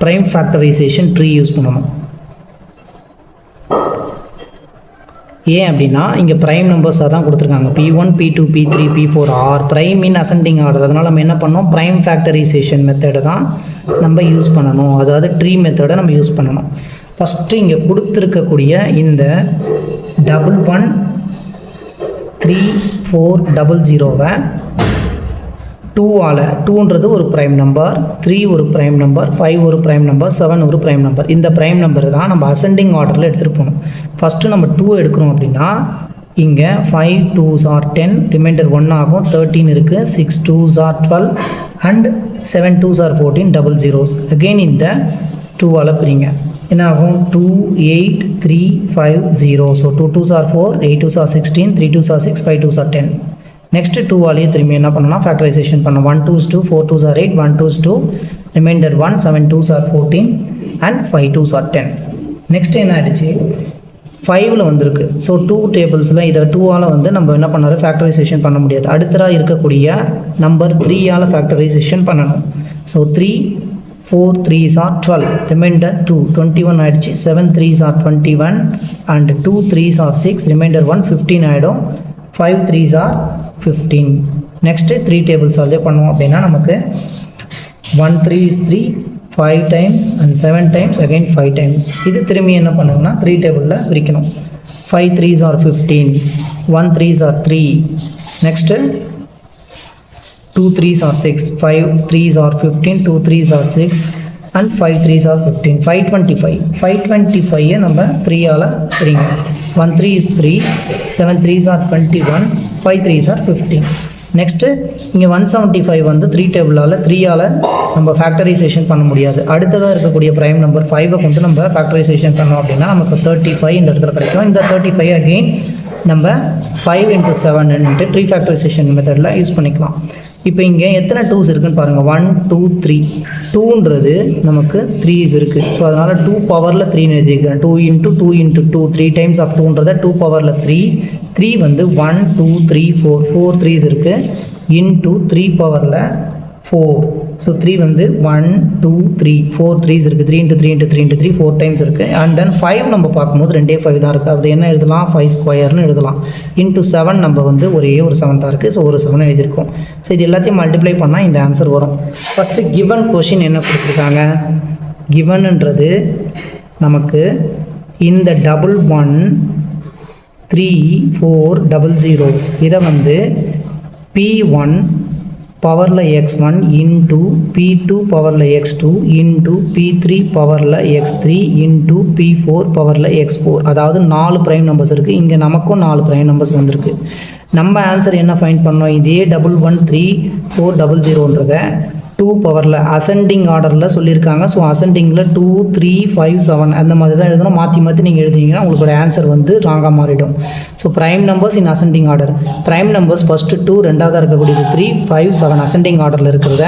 prime factorisation tree use பண்ணணும். ஏன் அப்படின்னா இங்கே ப்ரைம் நம்பர்ஸாக தான் கொடுத்துருக்காங்க. p1, p2, p3, p4 are prime in ascending order. அதனால் நம்ம என்ன பண்ணோம், ப்ரைம் ஃபேக்டரைசேஷன் மெத்தடை தான் நம்ம யூஸ் பண்ணணும். அதாவது ட்ரீ மெத்தடை நம்ம யூஸ் பண்ணணும். ஃபஸ்ட்டு இங்கே கொடுத்துருக்கக்கூடிய இந்த 113400வை 2ஆல், 2ன்றது ஒரு ப்ரைம் நம்பர், 3 ஒரு ப்ரைம் நம்பர், 5 ஒரு ப்ரைம் நம்பர், 7 ஒரு ப்ரைம் நம்பர். இந்த ப்ரைம் நம்பர் தான் நம்ம அசெண்டிங் ஆர்டரில் எடுத்துகிட்டு போகணும். ஃபஸ்ட்டு நம்ம 2 எடுக்கிறோம் அப்படின்னா இங்கே 5 2s are 10, ரிமைண்டர் 1 ஆகும், 13 இருக்குது, 6 2s are 12 and 7 2s are 14, double zeros. Again இந்த 2ஆல் பிரிங்க, என்ன ஆகும், 2 8 3 5 0. So 2 2s are 4, 8 2s are 16, 3 2s are 6, 5 2s are 10. Next 2ஆலேயே திரும்பி என்ன பண்ணணும்னா ஃபேக்டரைசேஷன் பண்ணணும். 1 2s 2, 4 2s are 8, 1 2s 2, remainder 1, 7 2s are 14 and 5 2s are 10. Next என்ன ஆகிடுச்சு, 5ல் வந்திருக்கு. ஸோ 2 டேபிள்ஸில் இதை 2ஆல் வந்து நம்ம என்ன பண்ணாரு, ஃபேக்டரைசேஷன் பண்ண முடியாது. அடுத்ததாக இருக்கக்கூடிய நம்பர் 3ஆல் ஃபேக்டரைசேஷன் பண்ணணும். ஸோ 3 4 3s are 12, ரிமைண்டர் 2 21 ஆகிடுச்சு, 7 3s are 21 and 2 3s are 6, reminder 1 15 ஆகிடும், 5 3s are 15. Next 3 table solve பண்ணுவோம் அப்படின்னா நமக்கு 1 3 is 3, 5 times and 7 times, again 5 times. இது திரும்பி என்ன பண்ணுங்கன்னா 3 டேபிளில் பிரிக்கணும். 5 3s are 15, 1 3s are 3, next 2 3s are 6, 5 3s are 15, 2 3s are 6 and 5 3s are 15, 525 நம்ம 3ஆல் பிரிங்க. 1 3 is 3, 7 3s are 21, 5 3s are 15. Next இங்கே 175 வந்து 3 டேபிளால் 3ஆல் நம்ம ஃபேக்டரைசேஷன் பண்ண முடியாது. அடுத்ததாக இருக்கக்கூடிய ப்ரைம் நம்பர் 5ஐ கொண்டு நம்ம ஃபேக்டரைசேஷன் பண்ணோம் அப்படின்னா நமக்கு 35 இந்த இடத்துல கிடைக்கும். இந்த 35 அகெயின் நம்ம 5 × 7 ட்ரீ ஃபேக்டரைசேஷன் மெத்தடில் யூஸ் பண்ணிக்கலாம். இப்போ இங்கே எத்தனை 2s இருக்குன்னு பாருங்கள், 1 2 3. 2ன்றது நமக்கு 3s இருக்குது. ஸோ அதனால் 2 பவரில் 3 எழுதிக்கிறேன். 2 × 2 × 2, 3 times of 2ன்றதை 2 பவரில் 3. 3 வந்து 1 2 3 4 3s இருக்குது, இன்ட்டு 3 பவரில் 4. ஸோ 3 வந்து 1 2 3 4 3s இருக்குது, 3 × 3 × 3 × 3 4 times இருக்குது. அண்ட் தென் 5 நம்ம பார்க்கும்போது 2 5 தான் இருக்குது. அது என்ன எழுதலாம், 5 ஸ்கொயர்னு எழுதலாம். இன்ட்டு 7 நம்ம வந்து ஒரே ஒரு 7 தான் இருக்குது. ஸோ ஒரு 7 எழுதியிருக்கோம். ஸோ இது எல்லாத்தையும் மல்டிப்ளை பண்ணால் இந்த ஆன்சர் வரும். ஃபஸ்ட்டு கிவன் கொஷின் என்ன கொடுத்துருக்காங்க, கிவன்ன்றது நமக்கு இந்த 113400 இதை வந்து P1 பவரில் x1 இன்ட்டு p2 பவரில் x2 இன்ட்டு p3 பவரில் x3 இன்ட்டு p4 பவரில் x4. அதாவது 4 ப்ரைம் நம்பர்ஸ் இருக்குது. இங்கே நமக்கும் 4 ப்ரைம் நம்பர்ஸ் வந்திருக்கு. நம்ம ஆன்சர் என்ன ஃபைண்ட் பண்ணோம்? இதே 113400ன்றதை 2 பவரில் அசெண்டிங் ஆர்டரில் சொல்லியிருக்காங்க. ஸோ அசெண்டிங்கில் 2 3 5 7 அந்த மாதிரி தான் எழுதணும். மாற்றி மாற்றி நீங்கள் எழுதிங்கன்னா உங்களுக்கு ஆன்சர் வந்து ராங்காக மாறிடும். ஸோ ப்ரைம் நம்பர்ஸ் இன் ascending order. Prime numbers first 2, ரெண்டாவதாக இருக்கக்கூடியது 3 5 7 அசெண்டிங் ஆர்டரில் இருக்கிறத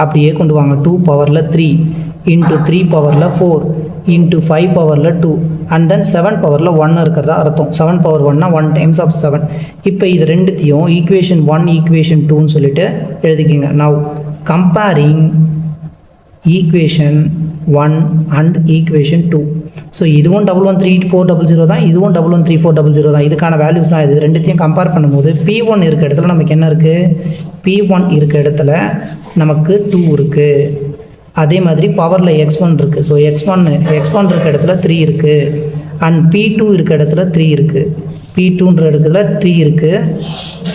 அப்படியே கொண்டு வாங்க. 2 பவரில் 3 இன்ட்டு 3 பவரில் 4 இன்ட்டு 5 பவரில் 2 அண்ட் தென் 7 பவரில் 1 இருக்கிறதா அர்த்தம். 7 பவர் 1னா 1 டைம்ஸ் ஆஃப் 7. இப்போ இது ரெண்டுத்தையும் ஈக்குவேஷன் 1 ஈக்குவேஷன் 2ன்னு சொல்லிட்டு எழுதிக்கிங்க. Now comparing equation 1 and equation 2. So இதுவும் 113400 தான், இதுவும் 113400 தான். இதுக்கான வேல்யூஸ் தான் இது. ரெண்டுத்தையும் கம்பேர் பண்ணும்போது P1 இருக்க இடத்துல நமக்கு என்ன இருக்குது? P1 இருக்க இடத்துல நமக்கு 2 இருக்குது. அதே மாதிரி பவரில் x1 இருக்குது. ஸோ x1 இருக்க இடத்துல 3 இருக்குது. அண்ட் P2 இருக்க இடத்துல 3 இருக்குது. P2ன்ற இடத்துல 3 இருக்குது.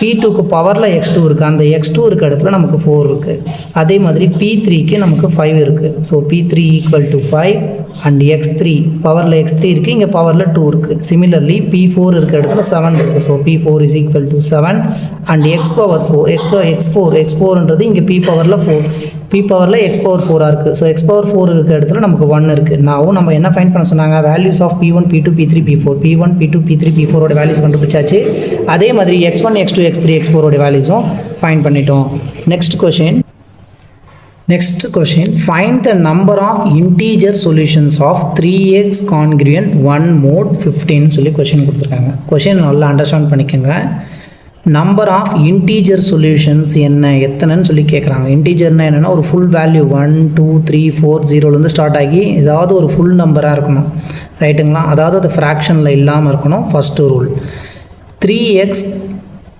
P2க்கு பவரில் x2 இருக்குது. அந்த x2 இருக்க இடத்துல நமக்கு 4 இருக்குது. அதே மாதிரி P3க்கு நமக்கு 5 இருக்குது. So P3 equal to 5 and x3 பவரில் x3 இருக்குது. இங்கே பவரில் 2 இருக்குது. சிமிலர்லி P4 இருக்க இடத்துல 7 இருக்குது. So P4 is equal to 7 and x power 4 x4ன்றது இங்கே P பவரில் 4 P பவரில் x பவர் 4 இருக்குது. ஸோ x பவர் 4 இருக்க இடத்துல நமக்கு 1 இருக்குது. நான் நம்ம என்ன ஃபைண்ட் பண்ண சொன்னாங்க? Values of P1 P2 P3 P4 P1 P2 P3 P4 ஓட வேல்யூஸ் கண்டுபிடிச்சாச்சு. அதே மாதிரி x1 x2 x3 x4 ஓட வேல்யூஸும் ஃபைண்ட் பண்ணிட்டோம். Next question find the number of integer solutions of 3x congruent 1 mod 15 சொல்லி கொஷின் கொடுத்துருக்காங்க. கொஷின் நல்லா அண்டர்ஸ்டாண்ட் பண்ணிக்கோங்க. நம்பர் ஆஃப் இன்டீஜர் சொல்யூஷன்ஸ் எத்தனைன்னு சொல்லி கேட்குறாங்க. இன்டீஜர்னா என்னென்னா ஒரு ஃபுல் வேல்யூ 1 2 3 4 0லேருந்து ஸ்டார்ட் ஆகி ஏதாவது ஒரு ஃபுல் நம்பராக இருக்கணும், ரைட்டுங்களா? அதாவது அது ஃப்ராக்ஷனில் இல்லாமல் இருக்கணும். First rule. 3x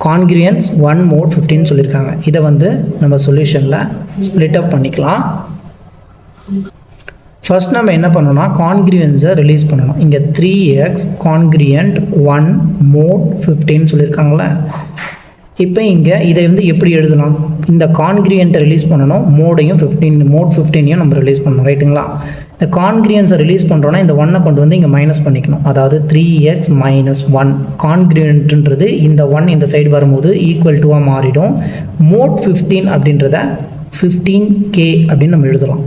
கான்கிரியன்ஸ் 1 மோட் 15 சொல்லியிருக்காங்க. இதை வந்து நம்ம சொல்யூஷனில் ஸ்ப்ளிட் அப் பண்ணிக்கலாம். ஃபஸ்ட் நம்ம என்ன பண்ணணும்னா கான்கிரியன்ஸை ரிலீஸ் பண்ணணும். இங்கே 3x கான்கிரியன்ட் 1 மோட் 15 சொல்லியிருக்காங்களே. இப்போ இங்கே இதை வந்து எப்படி எழுதலாம்? இந்த கான்கிரியன்ட்டை ரிலீஸ் பண்ணணும், மோடையும் 15 மோட் 15ஐயும் நம்ம ரிலீஸ் பண்ணணும், ரைட்டுங்களா? இந்த கான்கிரியன்ஸை ரிலீஸ் பண்ணுறோன்னா இந்த 1 கொண்டு வந்து இங்கே மைனஸ் பண்ணிக்கணும். அதாவது 3x மைனஸ் 1 கான்கிரியன்ட்ன்றது இந்த 1 இந்த சைடு வரும்போது ஈக்குவல் டுவாக மாறிடும். மோட் 15 அப்படின்றத 15k அப்படின்னு நம்ம எழுதலாம்.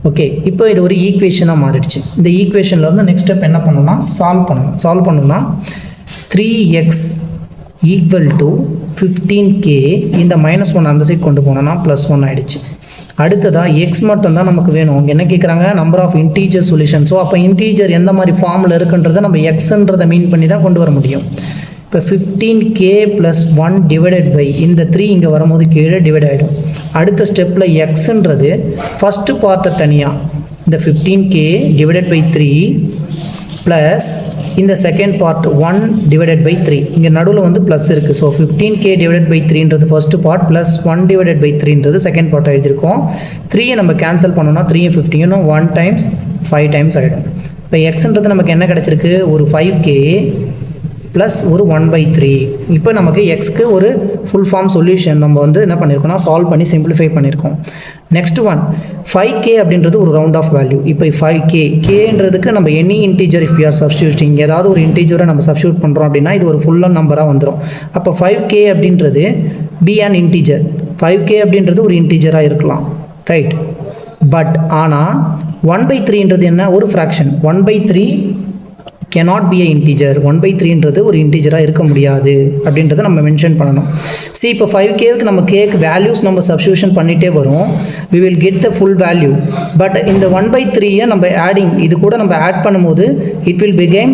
ஓகே, இப்போ இது ஒரு ஈக்குவேஷனாக மாறிடுச்சு. இந்த ஈக்குவேஷனில் வந்து நெக்ஸ்ட் ஸ்டெப் என்ன பண்ணணும்னா சால்வ் பண்ணணும்னா 3x ஈக்குவல் டு 15k இந்த -1 அந்த சைட் கொண்டு போனோன்னா +1 ஆகிடுச்சு. அடுத்ததாக எக்ஸ் மட்டும் தான் நமக்கு வேணும். அவங்க என்ன கேட்குறாங்க? Number of integer solution. So அப்போ இன்டீஜர் எந்த மாதிரி ஃபார்மில் இருக்குன்றதை நம்ம எக்ஸ்ன்றதை மீன் பண்ணி தான் கொண்டு வர முடியும். இப்போ 15k + 1 டிவைடட் பை இந்த 3 இங்கே வரும்போது கீழே டிவைட் ஆகிடும். அடுத்த ஸ்டெப்பில் எக்ஸுன்றது ஃபஸ்ட்டு பார்ட்டை தனியாக இந்த 15k டிவைடட் பை 3 ப்ளஸ் இந்த செகண்ட் பார்ட் 1 டிவைடட் பை 3 இங்கே நடுவில் வந்து ப்ளஸ் இருக்குது. ஸோ 15k டிவைடட் பை 3ன்றது first part plus 1 divided by 3ன்றது செகண்ட் பார்ட் எழுதியிருக்கோம். 3யை நம்ம கேன்சல் பண்ணோம்னா 3 15 1 டைம்ஸ் 5 டைம்ஸ் ஆகிடும். இப்போ எக்ஸுன்றது நமக்கு என்ன கிடச்சிருக்கு? ஒரு 5k ப்ளஸ் ஒரு 1/3. இப்போ நமக்கு எக்ஸ்க்கு ஒரு ஃபுல் ஃபார்ம் சொல்யூஷன் நம்ம வந்து என்ன பண்ணியிருக்கோம்னா சால்வ் பண்ணி சிம்பிளிஃபை பண்ணியிருக்கோம். நெக்ஸ்ட் ஒன் 5k அப்படின்றது ஒரு ரவுண்ட் ஆஃப் வேல்யூ. இப்போ 5k கேன்றதுக்கு நம்ம any integer if you are substituting ஏதாவது ஒரு இன்டீஜரை நம்ம சப்ஸ்டியூட் பண்ணுறோம் அப்படின்னா இது ஒரு ஃபுல்லாக நம்பராக வந்துடும். அப்போ 5k அப்படின்றது பி அன் இன்டீஜர். 5k அப்படின்றது ஒரு இன்டீஜராக இருக்கலாம், ரைட்? பட் ஆனால் 1/3ன்றது என்ன? ஒரு fraction. 1/3 cannot be a integer. 1/3ன்றது ஒரு இன்டீஜராக இருக்க முடியாது அப்படின்றத நம்ம மென்ஷன் பண்ணணும். See, இப்போ 5kக்கு நம்ம கேக்கு வேல்யூஸ் நம்ம சப்ஸ்டியூஷன் பண்ணிகிட்டே வரும். we will get the full value. But இந்த 1/3யை நம்ம ஆடிங் இது கூட நம்ம ஆட் பண்ணும்போது it will begin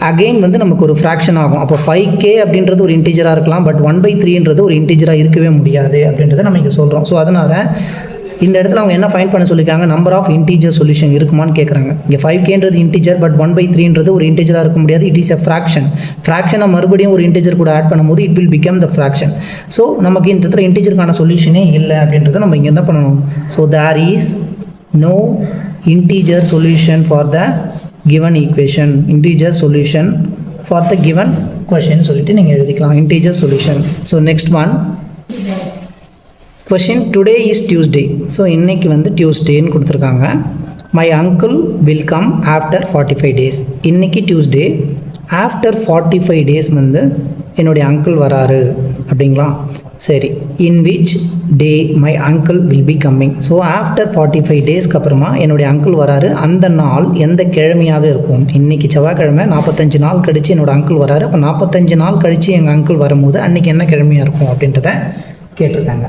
அகெயின் வந்து நமக்கு ஒரு ஃப்ராக்ஷன் ஆகும். அப்போ 5k அப்படின்றது ஒரு இன்டீஜராக இருக்கலாம், பட் 1/3ன்றது ஒரு இன்டீஜராக இருக்கவே முடியாது அப்படின்றத நம்ம இங்கே சொல்கிறோம். ஸோ அதனால் இந்த இடத்துல அவங்க என்ன ஃபைண்ட் பண்ண சொல்லியிருக்காங்க? நம்பர் ஆஃப் இன்டீஜர் சொல்யூஷன் இருக்குமான்னு கேட்குறாங்க. இங்கே 5kன்றது இன்டீஜர், பட் 1/3ன்றது ஒரு இன்டீஜராக இருக்க முடியாது. It is a fraction. ஃப்ராக்ஷனை மறுபடியும் ஒரு இன்டீஜர் கூட ஆட் பண்ணும்போது it will become the fraction. So நமக்கு இந்த இடத்துல இன்டீஜருக்கான சொல்யூஷனே இல்லை அப்படின்றத நம்ம இங்கே என்ன பண்ணணும்? So there is no integer solution for the given equation. Integer solution for the given question சொல்லிட்டு நீங்கள் எழுதிக்கலாம் integer solution. So next one question today is Tuesday. So இன்றைக்கி வந்து டியூஸ்டேன்னு கொடுத்துருக்காங்க. My uncle will come after 45 days. இன்றைக்கி டியூஸ்டே, after 45 days வந்து என்னுடைய அங்கிள் வராரு அப்படிங்களா? சரி, in which day my uncle will be coming. So after 45 daysக்கு அப்புறமா என்னுடைய அங்கிள் வராரு. அந்த நாள் எந்த கிழமையாக இருக்கும்? இன்றைக்கி செவ்வாய்க்கிழமை, 45 நாள் கழித்து என்னோடய அங்கிள் வராரு. அப்போ 45 நாள் கழித்து எங்கள் அங்கிள் வரும்போது அன்றைக்கி என்ன கிழமையாக இருக்கும் அப்படின்றத கேட்டிருக்காங்க.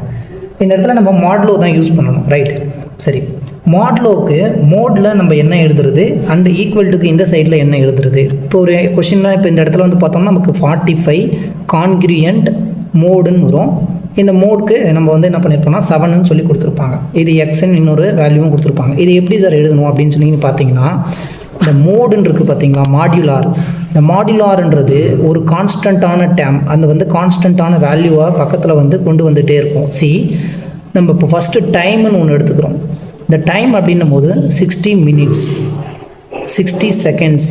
இந்த இடத்துல நம்ம மாட்லோ தான் யூஸ் பண்ணணும், ரைட்? சரி, மாட்லோவுக்கு மோடில் நம்ம என்ன எழுதுறது அண்ட் ஈக்குவல்ட்டுக்கு இந்த சைடில் என்ன எழுதுறது? இப்போ ஒரு கொஷின்லாம் இப்போ இந்த இடத்துல வந்து பார்த்தோம்னா நமக்கு 45 கான்கிரியன்ட் மோடுன்னு வரும். இந்த மோடுக்கு நம்ம வந்து என்ன பண்ணியிருப்போம்னா 7ன்னு சொல்லி கொடுத்துருப்பாங்க. இது எக்ஸ்ன்னு இன்னொரு வேல்யூவும் கொடுத்துருப்பாங்க. இது எப்படி சார் எழுதணும் அப்படின்னு சொல்லி பார்த்தீங்கன்னா, இந்த மோடுன்னு இருக்குது பார்த்தீங்களா, மாடியுலார். இந்த மாடியுலார்ன்றது ஒரு கான்ஸ்டண்ட்டான டேம், அந்த வந்து கான்ஸ்டண்ட்டான வேல்யூவாக பக்கத்தில் வந்து கொண்டு வந்துகிட்டே இருக்கும். நம்ம இப்போ ஃபஸ்ட்டு டைம்னு ஒன்று எடுத்துக்கிறோம். இந்த டைம் அப்படின்னும் போது 60 minutes, 60 seconds,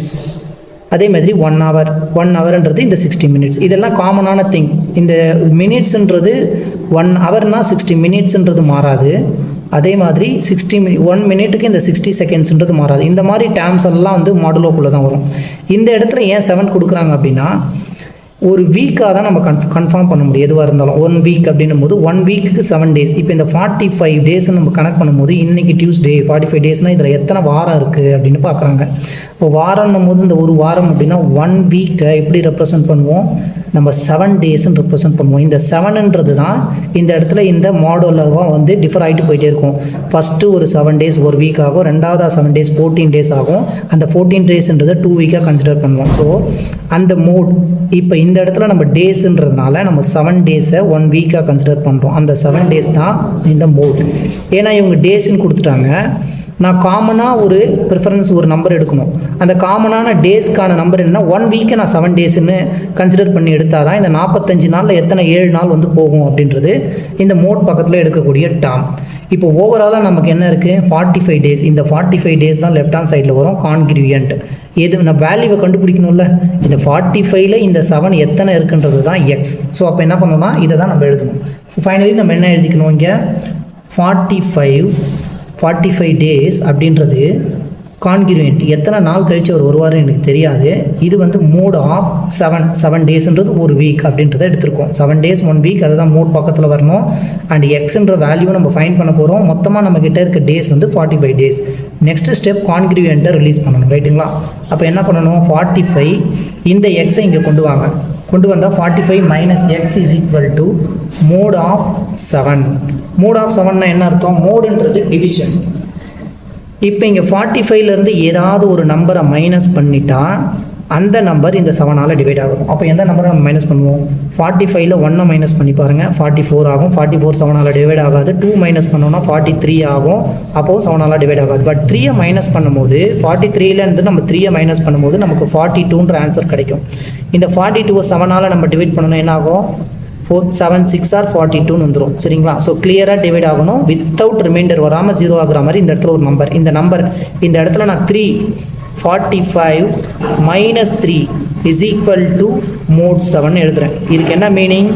அதே மாதிரி 1 hour. 1 hourன்றது இந்த 60 minutes. இதெல்லாம் காமனான திங். இந்த மினிட்ஸுன்றது 1 hourனால் 60 minutesன்றது மாறாது. அதே மாதிரி 1 minute இந்த 60 secondsன்றது மாறாது. இந்த மாதிரி டேர்ம்ஸ் எல்லாம் வந்து மாடுலோக்குள்ளே தான் வரும். இந்த இடத்துல ஏன் 7 கொடுக்குறாங்க அப்படின்னா, ஒரு வீக்காக தான் நம்ம கன்ஃபார்ம் பண்ண முடியும் எதுவாக இருந்தாலும். 1 week அப்படின்னும் போது 1 weekக்கு 7 days. இப்போ இந்த 45 days நம்ம கனெக்ட் பண்ணும்போது இன்றைக்கி டியூஸ்டே, 45 daysனால் இதில் எத்தனை வாரம் இருக்குது அப்படின்னு பார்க்குறாங்க. இப்போ வாரம்னும் போது இந்த ஒரு வாரம் அப்படின்னா 1 weekை எப்படி ரெப்ரசன்ட் பண்ணுவோம்? நம்ம 7 daysன்னு ரெப்ரசன்ட் பண்ணுவோம். இந்த 7ன்றது தான் இந்த இடத்துல இந்த மாடலாக வந்து டிஃபர் ஆகிட்டு போயிட்டே இருக்கும். ஃபஸ்ட்டு ஒரு 7 days ஒரு வீக் ஆகும், ரெண்டாவது 7 days 14 days ஆகும். அந்த 14 daysன்றதை 2 weekஆக கன்சிடர் பண்ணுவோம். ஸோ அந்த மோட் இப்போ இந்த இடத்துல நம்ம டேஸ்ன்றதுனால நம்ம 7 daysஐ 1 weekஆக கன்சிடர் பண்ணுறோம். அந்த 7 days தான் இந்த மோட். ஏன்னா இவங்க டேஸ்ன்னு கொடுத்துட்டாங்க. நான் காமனாக ஒரு ப்ரிஃபரன்ஸ் ஒரு நம்பர் எடுக்கணும். அந்த காமனான டேஸ்க்கான நம்பர் என்ன? 1 weekஐ நான் 7 daysன்னு கன்சிடர் பண்ணி எடுத்தால் தான் இந்த 45 நாளில் எத்தனை 7 நாள் வந்து போகும் அப்படின்றது இந்த மோட் பக்கத்தில் எடுக்கக்கூடிய டேர்ம். இப்போ ஓவராலாக நமக்கு என்ன இருக்குது? 45 days. இந்த 45 days தான் லெஃப்ட் ஹேண்ட் சைடில் வரும் கான்கிரிவியன்ட். எது நான் வேல்யூவை கண்டுபிடிக்கணும்ல, இந்த 45ல் இந்த 7 எத்தனை இருக்குன்றது தான் எக்ஸ். ஸோ அப்போ என்ன பண்ணணும்னா இதை தான் நம்ம எழுதணும். ஸோ ஃபைனலி நம்ம என்ன எழுதிக்கணும்? இங்கே 45 days அப்படின்றது கான்கிரிவியன்ட். எத்தனை நாள் கழித்து அவர் வருவார்னு எனக்கு தெரியாது. இது வந்து மோட் ஆஃப் 7 daysன்றது ஒரு வீக் அப்படின்றத எடுத்திருக்கோம். 7 days 1 week, அதை தான் மோட் பக்கத்தில் வரணும். அண்ட் எக்ஸ்ன்ற வேல்யூவை நம்ம ஃபைன் பண்ண போகிறோம். மொத்தமாக நம்மக்கிட்ட இருக்க டேஸ் வந்து 45 days. நெக்ஸ்ட் ஸ்டெப் கான்கிரிவியன்ட்டை ரிலீஸ் பண்ணணும், ரைட்டுங்களா? அப்போ என்ன பண்ணணும்? 45 இந்த எக்ஸை இங்கே கொண்டு வாங்க. கொண்டு வந்தால் 45 - x is equal to mod of 7. Mod of 7னா என்ன அர்த்தம்? மோடுன்றது டிவிஷன். இப்போ இங்கே 45லேருந்து ஏதாவது ஒரு நம்பரை மைனஸ் பண்ணிட்டா அந்த நம்பர் இந்த 7ஆல் டிவைட் ஆகும். அப்போ எந்த நம்பரை நம்ம மைனஸ் பண்ணுவோம்? 45ல் 1 மைனஸ் பண்ணி பாருங்கள், 44 ஆகும். 44 7ஆல் டிவைட் ஆகாது. 2 மைனஸ் பண்ணோன்னா 43 ஆகும். அப்போது 7ஆல் டிவைட் ஆகாது. பட் 3ஐ மைனஸ் பண்ணும்போது 43லேருந்து நம்ம 3ஐ மைனஸ் பண்ணும்போது நமக்கு 42ன்ற ஆன்சர் கிடைக்கும். இந்த 42 7ஆல் நம்ம டிவைட் பண்ணணும், என்ன ஆகும்? 4 7 6 are 42ன்னு வந்துடும், சரிங்களா? ஸோ கிளியராக டிவைட் ஆகணும். வித்தவுட் ரிமைண்டர் வராமல் 0 ஆகிற மாதிரி இந்த இடத்துல ஒரு நம்பர். இந்த இடத்துல நான் 3 45 - 3 is equal to மோட் 7 எழுதுகிறேன். இதுக்கு என்ன மீனிங்?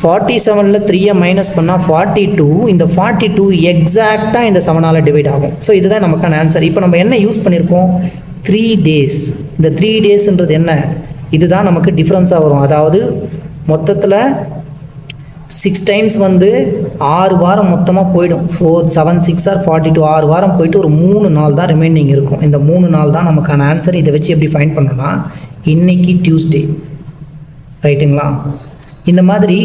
47ல் 3ஐ மைனஸ் பண்ணால் 42. இந்த 42 எக்ஸாக்டாக இந்த 7ஆல் டிவைட் ஆகும். ஸோ இதுதான் நமக்கான ஆன்சர். இப்போ நம்ம என்ன யூஸ் பண்ணியிருக்கோம்? 3 days. இந்த 3 daysன்றது என்ன? இதுதான் நமக்கு டிஃப்ரென்ஸாக வரும். அதாவது மொத்தத்தில் 6 times வந்து 6 வாரம் மொத்தமாக போயிடும். 4 7 6 are 42. 6 வாரம் போயிட்டு ஒரு 3 நாள் தான் ரிமைனிங் இருக்கும். இந்த 3 நாள் தான் நமக்கான ஆன்சர். இதை வச்சு எப்படி ஃபைண்ட் பண்ணணும்னா, இன்றைக்கி டியூஸ்டே, ரைட்டுங்களா? இந்த மாதிரி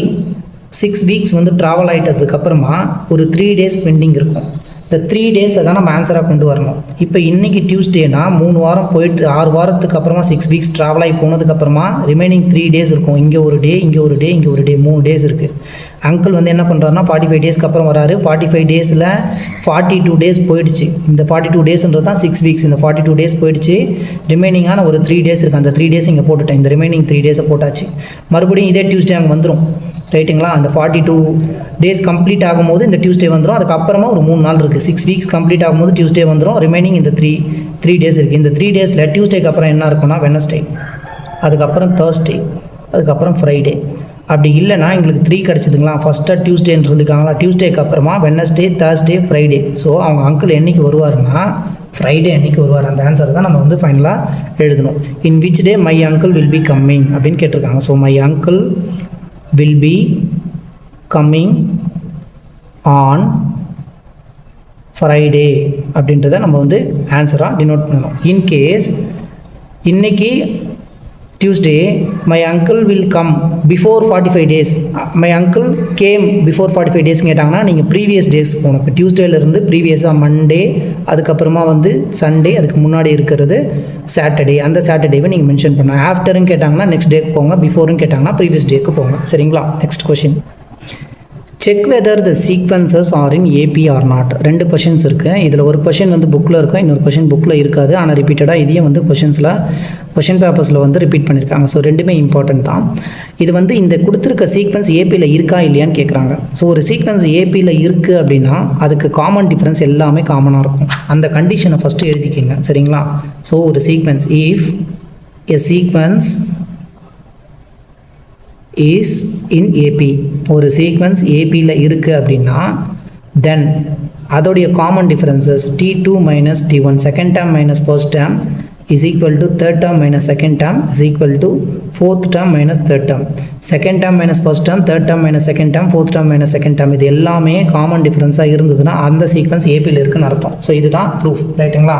6 weeks வந்து ட்ராவல் ஆகிட்டதுக்கப்புறமா ஒரு 3 days பெண்டிங் இருக்கும். இந்த 3 daysை தான் நம்ம ஆன்சராக கொண்டு வரணும். இப்போ இன்றைக்கி டியூஸ்டேனா 3 வாரம் போயிட்டு 6 வாரத்துக்கு அப்புறமா 6 weeks ட்ராவல் ஆகி போனதுக்கப்புறமா ரிமைனிங் 3 days இருக்கும். இங்கே ஒரு டே, இங்கே ஒரு டே, இங்கே ஒரு டே, 3 days இருக்குது. அங்கிள் வந்து என்ன பண்ணுறாருன்னா 45 daysக்கு அப்புறம் வராரு. 45 daysல் 42 days போயிடுச்சு. இந்த 42 daysன்றது தான் 6 weeks. இந்த 42 days போயிடுச்சு. ரிமைனிங்கான ஒரு 3 days இருக்குது. அந்த 3 days இங்கே போட்டுட்டேன். இந்த ரிமைனிங் 3 daysை போட்டாச்சு. மறுபடியும் இதே டியூஸ்டே அங்கே வந்துடும், ரைட்டுங்களா? அந்த 42 days கம்ப்ளீட் ஆகும்போது இந்த டியூஸ்டே வந்துடும். அதுக்கப்புறமா ஒரு 3 நாள் இருக்குது. 6 weeks கம்ப்ளீட் ஆகும்போது டியூஸ்டே வந்துடும். ரிமைனிங் இந்த 3 days இருக்குது. இந்த 3 daysல டியூஸ்டேக்கு அப்புறம் என்ன இருக்குன்னா வெனஸ்டே, அதுக்கப்புறம் தேர்ஸ்டே, அதுக்கப்புறம் ஃப்ரைடே. அப்படி இல்லைனா எங்களுக்கு 3 கிடச்சிதுங்களா. ஃபஸ்ட்டாக டியூஸ்டேன்னு சொல்லியிருக்காங்களா, டியூஸ்டேக்கு அப்புறமா வெட்னஸ்டே, தேர்ஸ்டே, ஃப்ரைடே. ஸோ அவங்க அங்கிள் என்றைக்கு வருவாருன்னா ஃப்ரைடே அன்றைக்கி வருவார். அந்த ஆன்சர் தான் நம்ம வந்து ஃபைனலாக எழுதணும். இன் which day my uncle will be coming அப்படின்னு கேட்டிருக்காங்க. So my uncle will be coming on Friday அப்படின்றத நம்ம வந்து ஆன்சராக டினோட் பண்ணணும். இன்கேஸ் இன்றைக்கி Tuesday my uncle will come before 45 days, my uncle game before 45 days கேட்டாங்கன்னா நீங்கள் ப்ரீவியஸ் டேஸ் போகணும். இப்போ டியூஸ்டேலேருந்து ப்ரீவியஸாக மண்டே, அதுக்கப்புறமா வந்து சண்டே, அதுக்கு முன்னாடி இருக்கிறது சாட்டர்டே. அந்த சாட்டர்டேவை நீங்கள் மென்ஷன் பண்ணணும். ஆஃப்டருன்னு கேட்டாங்கன்னா நெக்ஸ்ட் டேக்கு போங்க, பிஃபோருன்னு கேட்டாங்கன்னா ப்ரீவியஸ் டேக்கு போங்க. சரிங்களா. Next question. Check whether the sequences are in AP or not. 2 questions இருக்குது. இதில் ஒரு கொஷின் வந்து புக்கில் இருக்கும், இன்னொரு கொஷின் புக்கில் இருக்காது. ஆனால் ரிப்பீட்டடாக இதையும் வந்து கொஷின் பேப்பர்ஸில் வந்து ரிப்பீட் பண்ணியிருக்காங்க. ஸோ ரெண்டுமே இம்பார்ட்டன்ட் தான். இது வந்து இந்த கொடுத்துருக்க சீக்வன்ஸ் ஏபியில் இருக்கா இல்லையான்னு கேட்குறாங்க. ஸோ ஒரு சீக்வன்ஸ் ஏபியில் இருக்குது அப்படின்னா அதுக்கு காமன் டிஃப்ரென்ஸ் எல்லாமே காமனாக இருக்கும். அந்த கண்டிஷனை ஃபஸ்ட்டு எழுதிக்கிங்க. சரிங்களா. ஸோ ஒரு sequence, if a sequence is in AP, ஒரு சீக்வன்ஸ் ஏபியில் இருக்குது அப்படின்னா தென் அதோடைய common differences T2 minus T1, second term minus first term is equal to third term minus second term is equal to fourth term minus third term, second term minus first term, third term minus second term, fourth term minus second term. இது எல்லாமே common டிஃபரன்ஸாக இருந்ததுன்னா அந்த sequence ஏபியில் இருக்குன்னு அர்த்தம். So இதுதான் proof. ரைட்டுங்களா.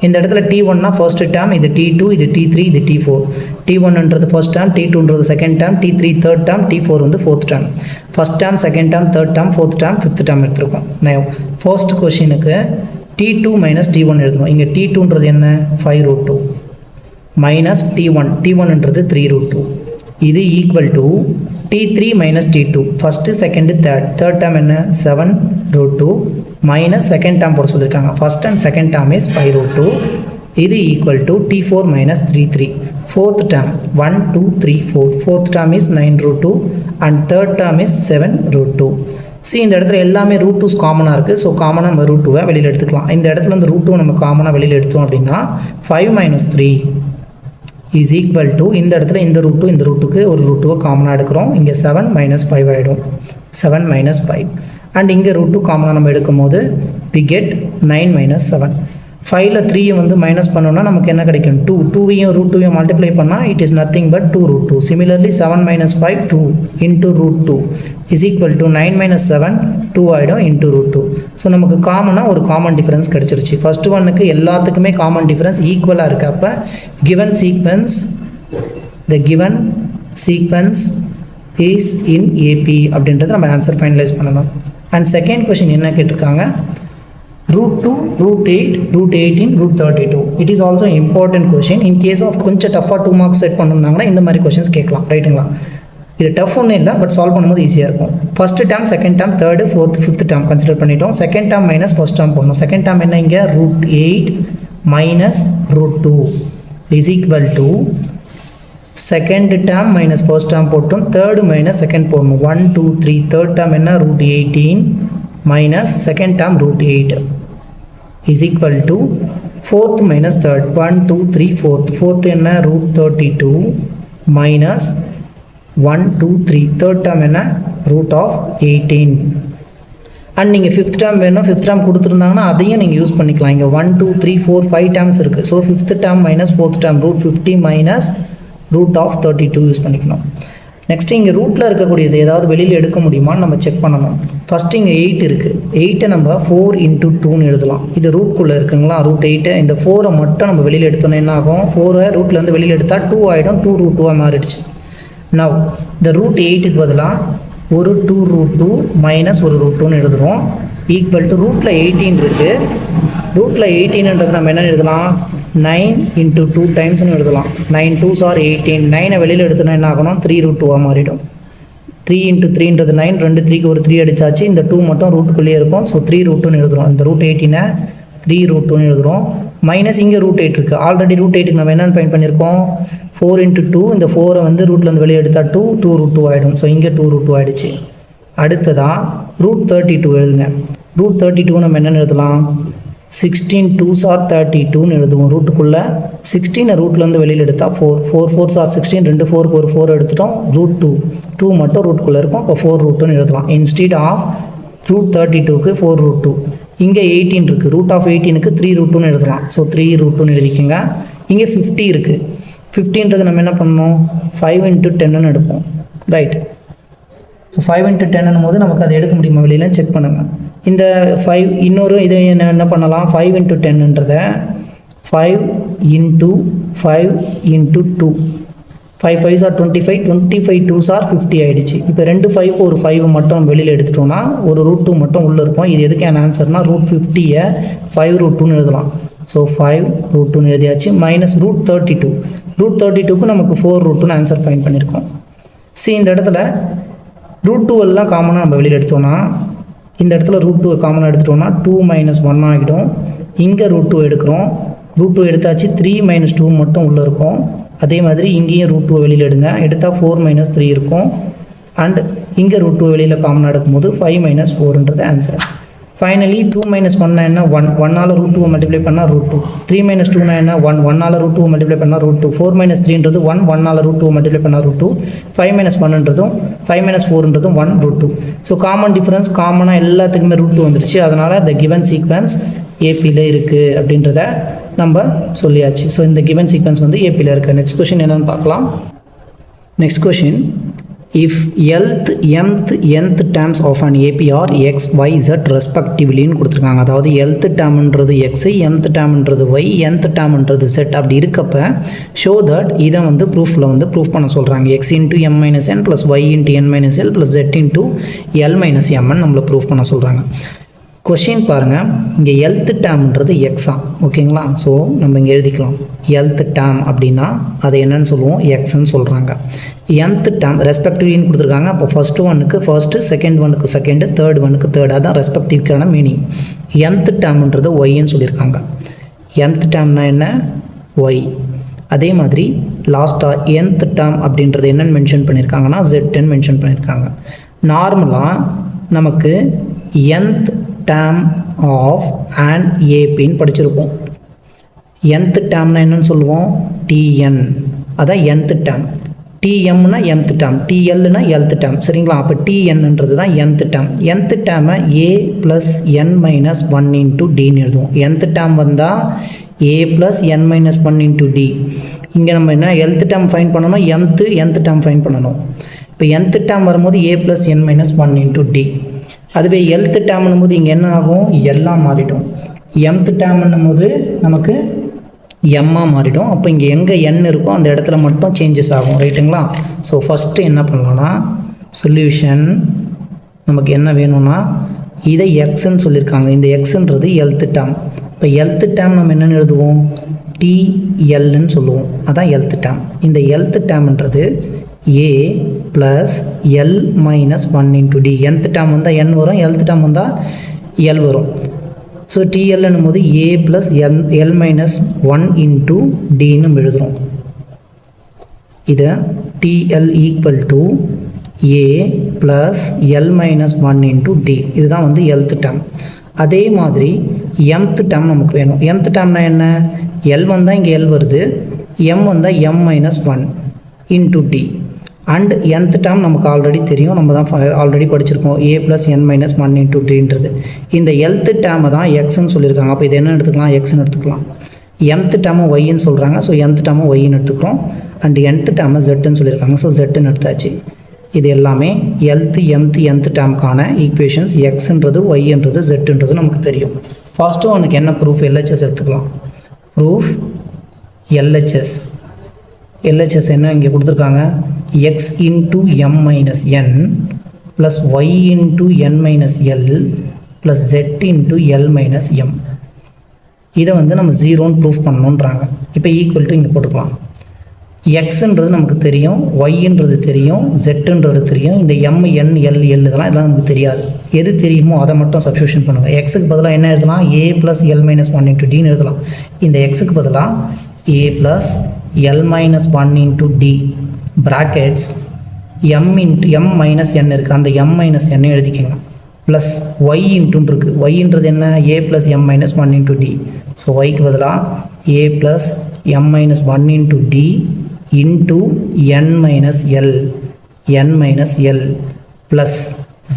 இந்த இடத்துல T1னா ஃபர்ஸ்ட் டேர்ம், இது T2, இது T3, இது T4. T1ன்றது ஃபர்ஸ்ட் டேர்ம், T2ன்றது second term, T3 third term, T4 வந்து fourth term. First term, second term, third term, fourth term, fifth term எடுத்துருக்கோம். நான் ஃபர்ஸ்ட் கொஷினுக்கு T2 மைனஸ் T1 எழுதணும். இங்கே T2ன்றது என்ன, 5√2 மைனஸ் T1ன்றது 3√2. இது equal to T3 minus T2, first second third term என்ன 7√2 minus second term போட சொல்லியிருக்காங்க. First and second term is 5√2. இது equal to T4 minus 3, fourth term 1, 2, 3, 4, fourth term is 9√2 and third term is 7√2. இந்த இடத்துல எல்லாமே √2s காமனாக இருக்குது. So காமனாக நம்ம √2வை வெளியில் எடுத்துக்கலாம். இந்த இடத்துல இந்த √2 நம்ம காமனாக வெளியில் எடுத்தோம் அப்படின்னா 5 மைனஸ் 3 இஸ் ஈக்குவல் டு, இந்த இடத்துல இந்த √2க்கு ஒரு √2வை காமனாக எடுக்கிறோம். இங்கே 7 மைனஸ் 5 ஆகிடும், 7 மைனஸ் 5. அண்ட் இங்கே √2 காமனாக நம்ம எடுக்கும் போது we get 9 மைனஸ் 7. 5ல் 3 வந்து மைனஸ் பண்ணோம்னா நமக்கு என்ன கிடைக்கும், 2. 2வையும் √2வையும் மல்டிப்ளை பண்ணால் it is nothing but 2√2. Similarly 7 minus 5 2 into √2 is equal to 9 minus 7 2 ஆகிடும் இன்ட்டு √2. ஸோ நமக்கு காமனாக ஒரு காமன் டிஃபரன்ஸ் கிடச்சிருச்சு. ஃபர்ஸ்ட் ஒன்னுக்கு எல்லாத்துக்குமே காமன் டிஃபரன்ஸ் ஈக்குவலாக இருக்குது. அப்போ given sequence, the given sequence is in AP அப்படின்றது நம்ம ஆன்சர் ஃபைனலைஸ் பண்ணணும். அண்ட் செகண்ட் கொஷின் என்ன கேட்டிருக்காங்க, √2, √8, √18, √32. It is also important question. In case of கொஞ்சம் டஃபாக 2 marks செட் பண்ணணும்னாங்கன்னா இந்த மாதிரி கொஷின்ஸ் கேட்கலாம். ரைட்டுங்களா. இது டஃப் ஒன்றும் இல்லை, பட் சால்வ் பண்ணும்போது ஈஸியாக இருக்கும். First term, second term, third, fourth, fifth term consider பண்ணிட்டோம். Second term minus first term போடணும். செகண்ட் டேர்ம் என்ன, இங்கே √8 minus √2 is equal to second term minus first term போட்டோம், தேர்டு மைனஸ் செகண்ட் போடணும். 1, 2, 3. தேர்ட் டேர்ம் என்ன, √18 minus second term √8 is equal to fourth minus third, 1, 2, 3, fourth என்ன √32 minus 1, 2, 3. third term என்ன √18. And நீங்கள் fifth term வேணும், fifth term கொடுத்துருந்தாங்கன்னா அதையும் நீங்கள் யூஸ் பண்ணிக்கலாம். இங்கே 1, 2, 3, 4, 5 டேர்ம்ஸ் இருக்குது. So fifth term minus fourth term √50 minus √32 use பண்ணிக்கணும். நெக்ஸ்ட்டு இங்கே ரூட்டில் இருக்கக்கூடியது ஏதாவது வெளியில் எடுக்க முடியுமான்னு நம்ம செக் பண்ணணும். ஃபஸ்ட்டு இங்கே 8 இருக்குது. 8ஐ நம்ம 4 இன்ட்டு 2ன்னு எழுதலாம். இது ரூட்குள்ளே இருக்குங்களா, √8. இந்த 4ஐ மட்டும் நம்ம வெளியில் எடுத்தோன்னா என்ன ஆகும், 4ஐ ரூட்லேருந்து வெளியில் எடுத்தால் 2 ஆகிடும், 2√2 மாறிடுச்சு. நவ் இந்த √8க்கு பதிலாக ஒரு 2√2 மைனஸ் ஒரு √2ன்னு எழுதுகிறோம். ஈக்குவல் டு ரூட்டில் 18 இருக்குது. ரூட்டில் 18ன்றது நம்ம என்ன எழுதலாம், 9 இன்ட்டு 2 டைம்ஸ்னு எழுதலாம். 9 2s are 18. 9ஐ வெளியில் எடுத்தோன்னா என்ன ஆகணும், 3√2 மாறிடும். 3 இன்ட்டு 3ன்றது 9, 2 3க்கு ஒரு 3 அடித்தாச்சு. இந்த 2 மட்டும் ரூட்டுக்குள்ளேயே இருக்கும். ஸோ 3√2ன்னு எழுதுகிறோம். இந்த √18ஐ 3√2ன்னு எழுதுகிறோம். மைனஸ் இங்கே √8 இருக்குது. ஆல்ரெடி √8க்கு நம்ம என்னென்னு ஃபைண்ட் பண்ணியிருக்கோம், 4 இன்ட்டு 2. இந்த 4ஐ வந்து ரூட்லேருந்து வெளியே எடுத்தால் 2√2 ஆகிடும். ஸோ இங்கே 2√2 ஆகிடுச்சு. அடுத்ததாக √32 எழுதுங்க. √32 நம்ம என்னென்னு எழுதலாம், 16 2s are 32ன்னு எழுதுவோம் ரூட்டுக்குள்ளே. 16 ரூட்லேருந்து வெளியில் எடுத்தால் 4 4 4s are 16, 2 4 ஒரு 4 எடுத்துட்டோம். ரூட் 2 மட்டும் ரூட்டுக்குள்ளே இருக்கும், அப்போ 4 ரூட்டுன்னு எழுதலாம். இன்ஸ்டீட் ஆஃப் ரூட் 32க்கு 4 ரூட் 2. இங்கே 18 இருக்குது, ரூட் ஆஃப் 18க்கு 3 ரூட்டுன்னு எழுதலாம். ஸோ 3 ரூட்டுன்னு எழுதிக்கோங்க. இங்கே 50 இருக்குது, 50ன்றது நம்ம என்ன பண்ணணும், 5 × 10ன்னு எடுப்போம், ரைட். ஸோ 5 × 10ன்னும் போது நமக்கு அதை எடுக்க முடியுமா வெளியில் செக் பண்ணுங்கள். இந்த 5 இன்னொரு இதை என்ன பண்ணலாம், 5 × 10ன்றதை 5 × 5 × 2, 5 5s are 25, 25 2s are 50 ஆகிடுச்சு. இப்போ 2 5 ஒரு 5 மட்டும் நம்ம வெளியில் எடுத்துட்டோம்னா ஒரு ரூட் 2 மட்டும் உள்ளே இருக்கும். இது எதுக்கான ஆன்சர்னால் ரூட் 50யை 5 ரூட் 2ன்னு எழுதலாம். ஸோ 5 ரூட் 2ன்னு எழுதியாச்சு. மைனஸ் ரூட் 32, ரூட் 32க்கு நமக்கு 4 ரூட் 2ன்னு ஆன்சர் ஃபைண்ட் பண்ணியிருக்கோம். இந்த இடத்துல ரூட் 2 எல்லாம் காமனாக நம்ம வெளியில் எடுத்தோம்னா, இந்த இடத்துல ரூட் 2 காமனாக எடுத்துட்டோம்னா 2 - 1 ஆகிடும். இங்கே ரூட் 2 எடுக்கிறோம், ரூட் 2 எடுத்தாச்சு, 3 - 2 மட்டும் உள்ளே இருக்கும். அதே மாதிரி இங்கேயும் ரூட் 2 வெளியில் எடுங்க, எடுத்தால் 4 - 3 இருக்கும். அண்ட் இங்கே ரூட் 2 வெளியில் காமனாக எடுக்கும்போது 5 - 4ன்றது ஆன்சர். ஃபைனலி 2 - 1 என்ன, 1 1ஆல் ரூட் 2 மல்டிப்ளை பண்ணால் ரூட் 2. 3 - 2 என்ன, 1 1ஆல் ரூட் 2 மல்டிப்ளை பண்ணால் ரூட் 2. 4 - 3ன்றது 1 1ஆல் ரூட் 2 மல்டிப்ளை பண்ணால் ரூட் 2. 5 - 1ன்றதும் 5 - 4ன்றதும் 1 ரூட் 2. ஸோ காமன் டிஃபரன்ஸ் காமனாக எல்லாத்துக்குமே ரூட் 2 வந்துருச்சு. அதனால் the given sequence ஏபியில் இருக்குது அப்படின்றத நம்ம சொல்லியாச்சு. ஸோ இந்த given sequence வந்து ஏபியில் இருக்குது. நெக்ஸ்ட் கொஷின் என்னென்னு பார்க்கலாம். Next question, if nth nth terms of an AP are x, y, z ரெஸ்பெக்டிவ்லின்னு கொடுத்துருக்காங்க. அதாவது nth டேர்ம்ன்றது x, nth டேர்ம்ன்றது y, nth டேர்ம்ன்றது z அப்படி இருக்கப்ப ஷோ தட் இதை வந்து ப்ரூஃபில் வந்து ப்ரூஃப் பண்ண சொல்கிறாங்க. x × m - n + y × n - l + z × l - m நம்மளை ப்ரூஃப் பண்ண சொல்கிறாங்க. கொஷின் பாருங்கள், இங்கே nth டேர்ம்ன்றது எக்ஸா, ஓகேங்களா. ஸோ நம்ம இங்கே எழுதிக்கலாம், nth டேர்ம் அப்படின்னா அதை என்னன்னு சொல்லுவோம், எக்ஸ்ன்னு சொல்கிறாங்க. nth டேர்ம் ரெஸ்பெக்டிவ்லின்னு கொடுத்துருக்காங்க. அப்போ ஃபஸ்ட்டு ஒன்னுக்கு ஃபஸ்ட்டு, செகண்ட் ஒன்னுக்கு செகண்டு, தேர்ட் ஒன்னுக்கு தேர்ட், அதான் ரெஸ்பெக்டிவ்க்கான மீனிங். nth டேர்ம்ன்றது ஒய்ன்னு சொல்லியிருக்காங்க. nth டேர்ம்னா என்ன, ஒய். அதே மாதிரி லாஸ்ட்டாக nth டேர்ம் அப்படின்றது என்னென்னு மென்ஷன் பண்ணியிருக்காங்கன்னா zன்னு மென்ஷன் பண்ணியிருக்காங்க. நார்மலாக நமக்கு nth term of an APன்னு படிச்சிருப்போம். nth termனா என்னன்னு சொல்லுவோம், TN, அதான் nth term. TMனா mth term, TLனா lth term, சரிங்களா. அப்போ TNன்றது தான் nth term. nth termை A + n - 1 × Dன்னு எழுதுவோம். nth term வந்தால் A + n - 1 × D. இங்கே நம்ம என்ன lth term ஃபைண்ட் பண்ணணும், nth term ஃபைண்ட் பண்ணணும். இப்போ nth term வரும்போது A + n - 1 × D. அதுவே nth டேர்ம்னும் போது இங்கே என்ன ஆகும், எல்லாம் மாறிடும். mth டேர்ம்னும் போது நமக்கு எம்மாக மாறிடும். அப்போ இங்கே எங்கே n இருக்கோ அந்த இடத்துல மட்டும் சேஞ்சஸ் ஆகும், ரைட்டுங்களா. ஸோ ஃபஸ்ட்டு என்ன பண்ணலான்னா, சொல்யூஷன் நமக்கு என்ன வேணும்னா, இதை எக்ஸ்ன்னு சொல்லியிருக்காங்க. இந்த எக்ஸுன்றது nth டேர்ம். இப்போ nth டேர்ம் நம்ம என்னென்னு எழுதுவோம், TLன்னு சொல்லுவோம், அதான் nth டேர்ம். இந்த nth டேர்ம்ன்றது A + l - 1 × D. nth term வந்தால் n வரும், lth டேர்ம் வந்தால் l வரும். ஸோ TLன்னும் போது A + l - 1 × Dன்னு நம்ம எழுதுகிறோம். இதை TL = A + l - 1 × D. இதுதான் வந்து nth டேர்ம். அதே மாதிரி mth டேர்ம் நமக்கு வேணும். mth டேர்ம்னா என்ன, l வந்தால் இங்கே l வருது, m வந்தால் m - 1 × D. And nth term நமக்கு ஆல்ரெடி தெரியும், நம்ம தான் ஆல்ரெடி படிச்சிருக்கோம், A + n - 1 × Dன்றது. இந்த lth டேர்மை தான் எக்ஸ்ன்னு சொல்லியிருக்காங்க. அப்போ இது என்ன எடுத்துக்கலாம், எக்ஸ்ன்னு எடுத்துக்கலாம். mth டேர்மை ஒய்ன்னு சொல்கிறாங்க, ஸோ mth டேர்மை ஒய்ன்னு எடுத்துக்கிறோம். அண்ட் nth டேர்மை ஜெட்டுன்னு சொல்லியிருக்காங்க, ஸோ ஜெட்டுன்னு எடுத்தாச்சு. இது எல்லாமே lth mth டேர்முக்கான ஈக்குவேஷன்ஸ். எக்ஸ்ன்றது ஒய்ன்றது ஜெட்டுன்றது நமக்கு தெரியும். ஃபர்ஸ்ட்டு ஒன்றுக்கு என்ன ப்ரூஃப், LHS எடுத்துக்கலாம். Proof LHS. LHS என்ன இங்கே கொடுத்துருக்காங்க, x × m - n + y × n - l + z × l - m. இதை வந்து நம்ம 0ன்னு ப்ரூஃப் பண்ணணுன்றாங்க. இப்போ ஈக்குவல் டு இங்கே போட்டுக்கலாம். எக்ஸுன்றது நமக்கு தெரியும், ஒய்ன்றது தெரியும், ஜெட்டுன்றது தெரியும். இந்த m n l l இதெல்லாம் நமக்கு தெரியாது. எது தெரியுமோ அதை மட்டும் சப்ஸ்டியூஷன் பண்ணுங்கள். எக்ஸுக்கு பதிலாக என்ன எழுதலாம், A + l - 1 × Dன்னு எழுதலாம். இந்த எக்ஸுக்கு பதிலாக A + l - 1 × D brackets m - n இருக்குது, அந்த m - n எழுதிக்கோங்க. ப்ளஸ் ஒய் இன்ட்டுன்னு இருக்குது. ஒய்ன்றது என்ன? A plus M minus one into D. So ஒய்க்கு பதிலாக A plus M minus one into D into N minus L plus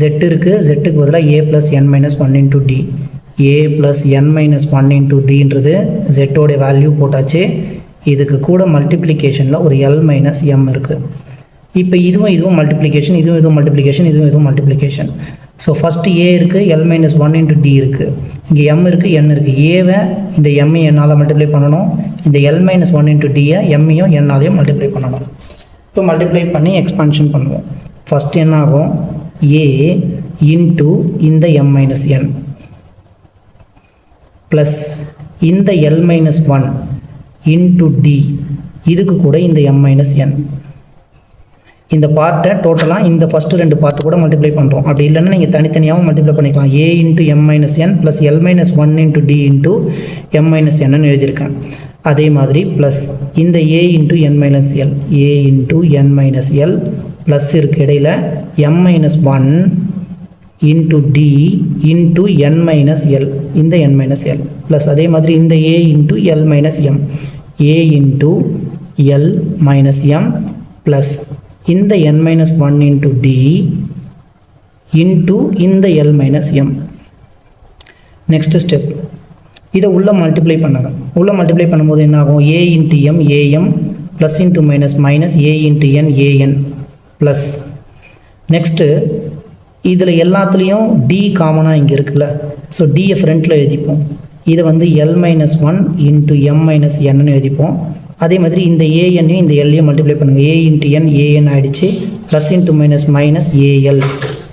Z இருக்குது. ஜெட்டுக்கு பதிலாக A plus N minus one into D. A plus N minus one into டின்றது ஜெட்டோடைய value போட்டாச்சு. இதுக்கு கூட மல்டிப்ளிகேஷனில் ஒரு எல் மைனஸ் எம் இருக்குது. இப்போ இதுவும் மல்டிப்ளிகேஷன், இதுவும் மல்டிப்ளிகேஷன், இதுவும் மல்டிப்ளிகேஷன். ஸோ ஃபஸ்ட்டு ஏ இருக்குது, L minus one into D இருக்குது. இங்கே எம் இருக்குது, என் இருக்குது. ஏவை இந்த எம்மையும் என்னால் மல்டிப்ளை பண்ணணும். இந்த எல் மைனஸ் ஒன் இன்ட்டு டியை எம்மையும் என்னாலையும் மல்டிப்ளை பண்ணணும். இப்போ மல்டிப்ளை பண்ணி எக்ஸ்பான்ஷன் பண்ணுவோம். ஃபஸ்ட்டு என்ன ஆகும்? ஏ இன்ட்டு இந்த எம் மைனஸ் என் ப்ளஸ் இந்த L minus one into D, இதுக்கு கூட இந்த எம் மைனஸ் என். இந்த பார்ட்டை டோட்டலாக இந்த ஃபஸ்ட்டு ரெண்டு பார்ட்டு கூட மல்டிப்ளை பண்ணுறோம். அப்படி இல்லைன்னா நீங்கள் தனித்தனியாகவும் மல்டிப்ளை பண்ணிக்கலாம். A into M minus N plus L minus one into D into M minus என்னன்னு எழுதியிருக்கேன். அதே மாதிரி ப்ளஸ் இந்த A into N minus L, A into N minus L plus இருக்குது இடையில் M minus one into D into N minus L, இந்த N minus L plus அதே மாதிரி இந்த A into L minus M, A into L minus M plus இந்த n minus 1 into d into இந்த l minus m. Next step, இதை உள்ள multiply பண்ணுங்க. உள்ள மல்டிப்ளை பண்ணும்போது என்ன ஆகும்? a into m am plus into minus minus a into n an plus. Next இதில் எல்லாத்துலேயும் d காமனாக இங்கே இருக்குல்ல, ஸோ டியை ஃப்ரண்ட்டில் எழுதிப்போம். இதை வந்து l minus one into m minus என்னன்னு எழுதிப்போம். அதே மாதிரி இந்த ஏஎன்னையும் இந்த எல்லையும் மல்டிப்ளை பண்ணுங்கள். ஏ இன்ட்டு என் ஏஎன் ஆகிடுச்சு plus into minus minus AL.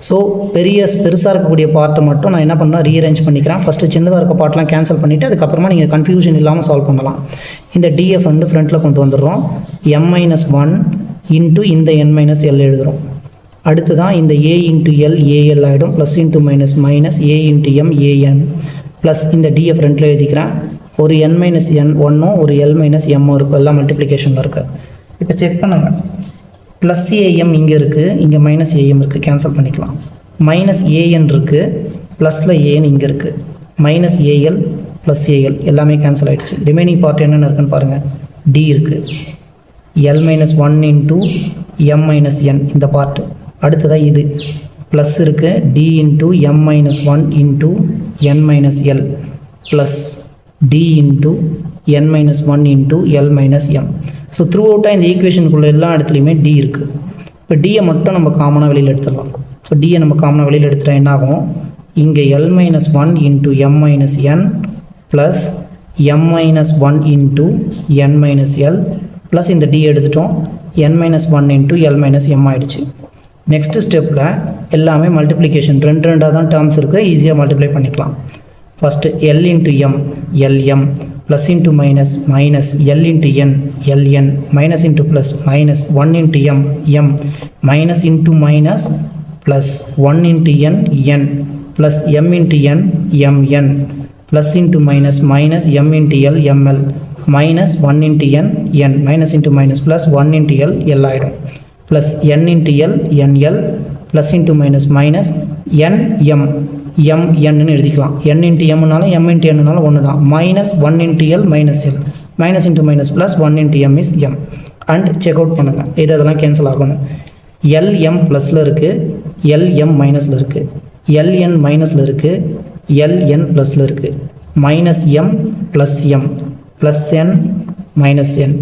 So பெருசாக இருக்கக்கூடிய பார்ட்டை மட்டும் நான் என்ன பண்ணால் ரீஅரேஞ்ச் பண்ணிக்கிறேன். ஃபஸ்ட்டு சின்னதாக இருக்க பார்ட்லாம் கேன்சல் பண்ணிவிட்டு அதுக்கப்புறமா நீங்கள் கன்ஃபியூஷன் இல்லாமல் சால்வ் பண்ணலாம். இந்த டிஎஃப் வந்து ஃப்ரண்ட்டில் கொண்டு வந்துடுறோம். எம் மைனஸ் ஒன் இன்ட்டு இந்த என் மைனஸ் எல் எழுதுகிறோம். அடுத்து தான் இந்த ஏ இன்ட்டு எல் ஏஎல் ஆகிடும் plus into minus minus A into M AN plus இந்த டிஎஃப் ஃப்ரண்ட்டில் எழுதிக்கிறேன். ஒரு n மைனஸ் என் ஒன்றும் ஒரு எல் மைனஸ் எம்மும் இருக்கும், எல்லாம் மல்டிப்ளிகேஷனில் இருக்குது. இப்போ செக் பண்ணுங்கள். ப்ளஸ் ஏஎம் இங்கே இருக்குது, இங்கே மைனஸ் ஏஎம் இருக்குது, கேன்சல் பண்ணிக்கலாம். மைனஸ் ஏஎன் இருக்குது, ப்ளஸில் ஏஎன் இங்கே இருக்குது, மைனஸ் ஏஎல் ப்ளஸ் ஏஎல் எல்லாமே கேன்சல் ஆகிடுச்சு. ரிமைனிங் பார்ட் என்னென்ன இருக்குன்னு பாருங்கள். டி இருக்குது, L minus one into M minus N இந்த பார்ட்டு. அடுத்ததாக இது ப்ளஸ் இருக்குது, D into M minus one into N minus L plus d into n minus 1 into l minus m. So த்ரூ அவுட்டாக இந்த ஈக்குவேஷனுக்குள்ள எல்லா இடத்துலையுமே d இருக்குது. இப்போ டியை மட்டும் நம்ம காமனாக வெளியில் எடுத்துடலாம். ஸோ டியை நம்ம காமனாக வெளியில் எடுத்துட்டா என்ன ஆகும்? இங்கே l minus 1 into m minus n plus m minus 1 into n minus l plus இந்த d எடுத்துட்டோம், n minus 1 into l minus m ஆகிடுச்சு. நெக்ஸ்ட் ஸ்டெப்பில் எல்லாமே மல்டிப்ளிகேஷன் ரெண்டாக தான் டேர்ம்ஸ் இருக்குது, ஈஸியாக மல்டிப்ளை பண்ணிக்கலாம். First L into M, LM, plus into minus, minus, L into N, LN, minus into plus, minus, 1 into M, M, minus into minus, plus 1 into N, N, plus M into N, MN, plus into minus, minus, M into L, ML, minus 1 into N, N, minus into minus, plus 1 into L, L item, plus N into L, NL, plus into minus, minus, N, M, M என்னன்னு எழுதிக்கலாம். N into எம்னாலும் M into என்னனாலும் ஒன்று தான். Minus one into L minus L, minus into minus plus one into M is M. And check out பண்ணுங்கள், இதெல்லாம் cancel ஆகணும். LM ப்ளஸில் இருக்குது, எல்எம் மைனஸில் இருக்குது, எல்என் மைனஸில் இருக்குது, எல்என் ப்ளஸில் இருக்குது, minus M plus M plus N minus N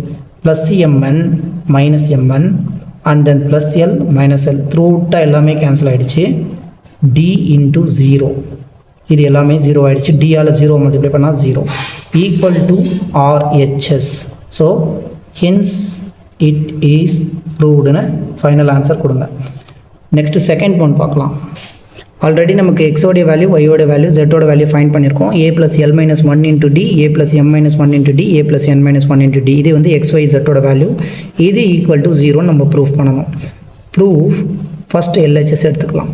plus MN minus MN and then plus L minus L. Through அவுட்டாக எல்லாமே கேன்சல் ஆகிடுச்சு. d into 0, இது எல்லாமே 0 ஆகிடுச்சு. d ஆல் 0 மல்டிப்ளை பண்ணால் 0 equal to RHS. So hence it is ப்ரூவ்டுன்னு final answer கொடுங்க. Next second one பார்க்கலாம். ஆல்ரெடி நமக்கு எக்ஸோடைய வேல்யூ, ஒய்யோட வேல்யூ, ஜெட்டோட வேல்யூ ஃபைன் பண்ணியிருக்கோம். a plus L minus one into D, A plus M minus one into D, A plus N minus one into D. இது வந்து XY ஜெட்டோட வேல்யூ. இது ஈக்குவல் டு 0 நம்ம ப்ரூவ் பண்ணணும். ப்ரூஃப் ஃபஸ்ட்டு LHS எடுத்துக்கலாம்.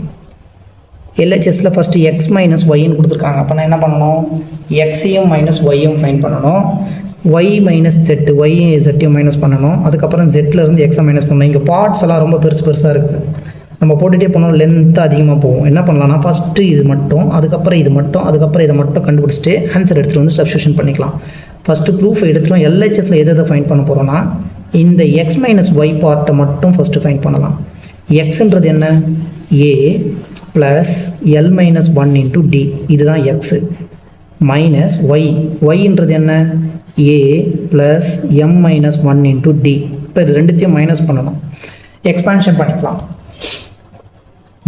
LHSல first X minus ஒய்ன்னு கொடுத்துருக்காங்க. அப்போ நான் என்ன பண்ணணும்? எக்ஸையும் மைனஸ் ஒய்யும் ஃபைன் பண்ணணும். ஒய் மைனஸ் ஜெட்டு, ஒய் ஜெட்டையும் மைனஸ் பண்ணணும். அதுக்கப்புறம் ஜெட்டில் இருந்து எக்ஸை மைனஸ் பண்ணணும். இங்கே பார்ட்ஸ் எல்லாம் ரொம்ப பெருசாக இருக்குது. நம்ம போட்டுகிட்டே போனோம் லென்த்து அதிகமாக போகும். என்ன பண்ணலாம்னா ஃபஸ்ட்டு இது மட்டும், அதுக்கப்புறம் இது மட்டும், அதுக்கப்புறம் இதை மட்டும் கண்டுபிடிச்சிட்டு ஆன்சர் எடுத்துகிட்டு வந்து சப்ஸ்டியூஷன் பண்ணிக்கலாம். ஃபஸ்ட்டு ப்ரூஃப் எடுத்துகிட்டோம். எல்ஹெச்எஸில் எதை ஃபைண்ட் பண்ண போகிறோன்னா இந்த எக்ஸ் மைனஸ் ஒய் பார்ட்டை மட்டும் ஃபஸ்ட்டு ஃபைண்ட் பண்ணலாம். எக்ஸுன்றது என்ன? A plus L minus 1 into D, இதுதான் எக்ஸு. மைனஸ் ஒய், ஒய்ன்றது என்ன? A plus M minus 1 into D. இப்போ இது ரெண்டுத்தையும் மைனஸ் பண்ணணும், எக்ஸ்பான்ஷன் பண்ணிக்கலாம்.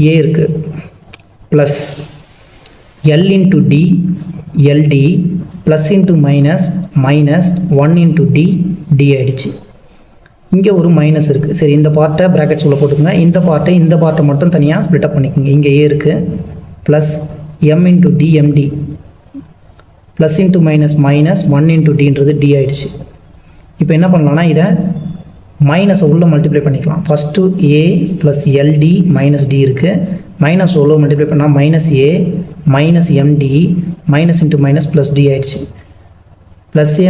ஏ இருக்குது plus L into D, LD plus into minus minus 1 into D, D ஆகிடுச்சு. இங்கே ஒரு மைனஸ் இருக்குது. சரி, இந்த பார்ட்டை ப்ராக்கெட்ஸ் உள்ள போட்டுக்கோங்க. இந்த பார்ட்டை மட்டும் தனியாக ஸ்ப்ளிட்டப் பண்ணிக்கோங்க. இங்கே ஏ இருக்குது plus M into D, MD plus into minus minus 1 into டின்றது டி ஆகிடுச்சு. இப்போ என்ன பண்ணலான்னா இதை மைனஸை உள்ளே மல்டிப்ளை பண்ணிக்கலாம். First A plus LD minus D இருக்குது. மைனஸ் உள்ளே மல்டிப்ளை பண்ணால் minus A minus MD minus into minus plus D ஆகிடுச்சு. Plus A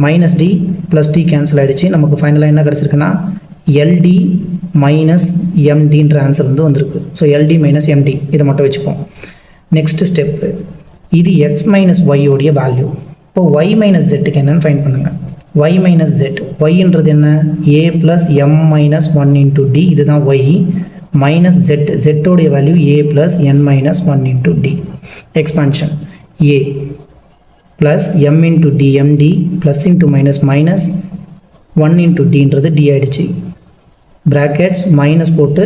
minus D plus D cancel ஆகிடுச்சு. நமக்கு ஃபைனலாக என்ன கிடச்சிருக்குன்னா எல்டி மைனஸ் எம்டின்ற ஆன்சர் வந்திருக்கு. ஸோ எல்டி மைனஸ் எம்டி இதை மட்டும் வச்சுப்போம். நெக்ஸ்ட்டு ஸ்டெப்பு, இது எக்ஸ் மைனஸ் ஒய்யோடைய வேல்யூ. இப்போ ஒய் மைனஸ் ஜெட்டுக்கு என்னென்னு ஃபைன் பண்ணுங்கள். ஒய் மைனஸ் ஜெட், ஒய்ன்றது என்ன? A plus M minus 1 into D, இதுதான் ஒய். மைனஸ் ஜெட், ஜெட்டோடைய value A plus N minus 1 into D. Expansion A plus M into D, MD plus into minus minus 1 into டின்றது D ஆகிடுச்சு. Brackets minus போட்டு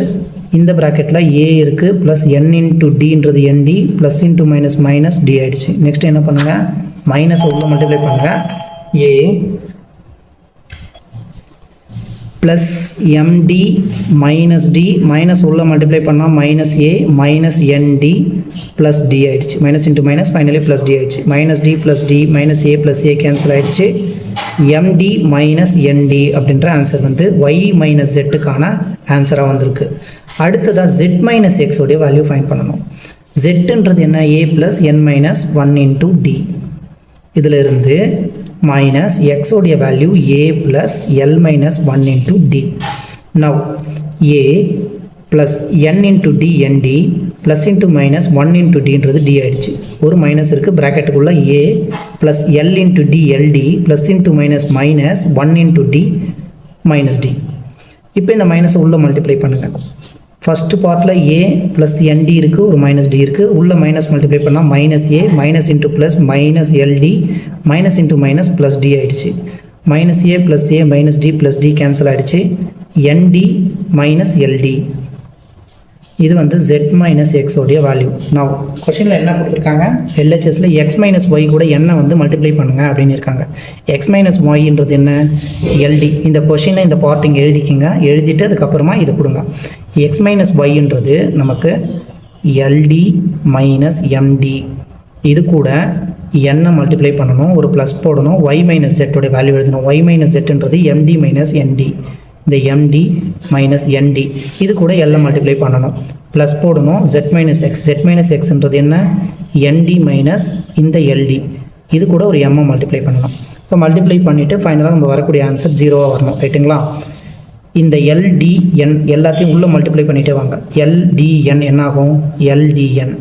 இந்த ப்ராக்கெட்டில் A இருக்குது plus N into டின்றது ND plus into minus minus D ஆகிடுச்சு. Next என்ன பண்ணுங்கள், மைனஸை உள்ள மல்டிப்ளை பண்ணுங்கள். A plus MD minus D minus உள்ள மல்டிப்ளை பண்ணால் minus A minus ND plus D ஆகிடுச்சு. Minus into minus finally plus D ஆகிடுச்சு. Minus D plus D minus A plus A cancel ஆகிடுச்சு. எம்டி மைனஸ் என்டி அப்படின்ற answer Y minus ஜெட்டுக்கான ஆன்சராக வந்திருக்கு. அடுத்ததாக ஜெட் மைனஸ் எக்ஸோடைய வேல்யூ ஃபைண்ட் பண்ணணும். ஜெட்டுன்றது என்ன? A plus N minus 1 into D. இதில் இருந்து மைனஸ் எக்ஸோடைய value A plus L minus 1 into D. Now A plus N into D ND plus into minus 1 into டின்றது டி ஆகிடுச்சு. ஒரு மைனஸ் இருக்குது, ப்ராக்கெட்டுக்குள்ளே A plus L into D LD plus into minus minus 1 into D minus D. இப்போ இந்த மைனஸை உள்ளே multiply பண்ணுங்கள். ஃபஸ்ட்டு பார்ட்டில் ஏ ப்ளஸ் என்டி இருக்குது, ஒரு மைனஸ் டி இருக்குது. உள்ள மைனஸ் மல்டிப்ளை பண்ணால் minus A minus into plus minus LD minus into minus plus D ஆகிடுச்சு. Minus A plus A minus D plus D cancel ஆகிடுச்சு. என்டி மைனஸ் எல்டி, இது ஜெட் மைனஸ் எக்ஸோடைய value. நான் கொஷினில் என்ன கொடுத்துருக்காங்க, எல்ஹெச்எஸில் எக்ஸ் மைனஸ் ஒய் கூட என்ன மல்டிப்ளை பண்ணுங்கள் அப்படின்னு இருக்காங்க. எக்ஸ் மைனஸ் ஒய்ன்றது என்ன? எல்டி. இந்த கொஷினில் இந்த பார்ட் இங்கே எழுதிக்கிங்க. எழுதிட்டு அதுக்கப்புறமா இதை கொடுங்க. எக்ஸ் மைனஸ் ஒய்ன்றது நமக்கு எல்டி மைனஸ் எம்டி, இது கூட என்ன மல்டிப்ளை பண்ணணும், ஒரு ப்ளஸ் போடணும். ஒய் மைனஸ் ஜெட்டோடைய வேல்யூ எழுதணும். ஒய் மைனஸ் ஜெட்டுன்றது எம்டி மைனஸ் என்டி, இந்த எம்டி மைனஸ் என்டி இது கூட எல்லாம் மல்டிப்ளை பண்ணணும். ப்ளஸ் போடணும். ஜெட் மைனஸ் எக்ஸ்ன்றது என்ன? என்டி மைனஸ் இந்த எல்டி, இது கூட ஒரு எம்மை மல்டிப்ளை பண்ணணும். இப்போ மல்டிப்ளை பண்ணிவிட்டு ஃபைனலாக நம்ம வரக்கூடிய ஆன்சர் 0வாக வரணும். ரைட்டுங்களா? இந்த எல்டிஎன் எல்லாத்தையும் உள்ளே மல்டிப்ளை பண்ணிகிட்டே வாங்க. எல்டிஎன் என்ன ஆகும்? எல்டிஎன்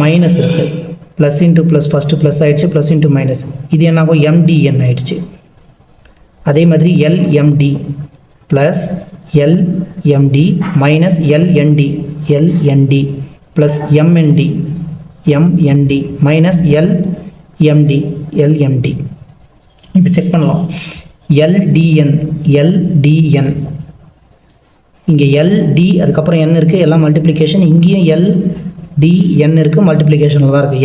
மைனஸ் இருக்குது, plus into plus first plus ஆகிடுச்சு, ப்ளஸ் இன்ட்டு மைனஸ் இது என்ன ஆகும்? எம்டிஎன் ஆகிடுச்சு. அதே மாதிரி LMD plus LMD minus LND plus MND minus LMD. இப்போ செக் பண்ணலாம். எல்டிஎன் இங்கே எல்டி அதுக்கப்புறம் என் இருக்குது, எல்லாம் மல்டிப்ளிகேஷன். இங்கேயும் எல்டிஎன் இருக்குது, மல்டிப்ளிகேஷனில் தான் இருக்குது.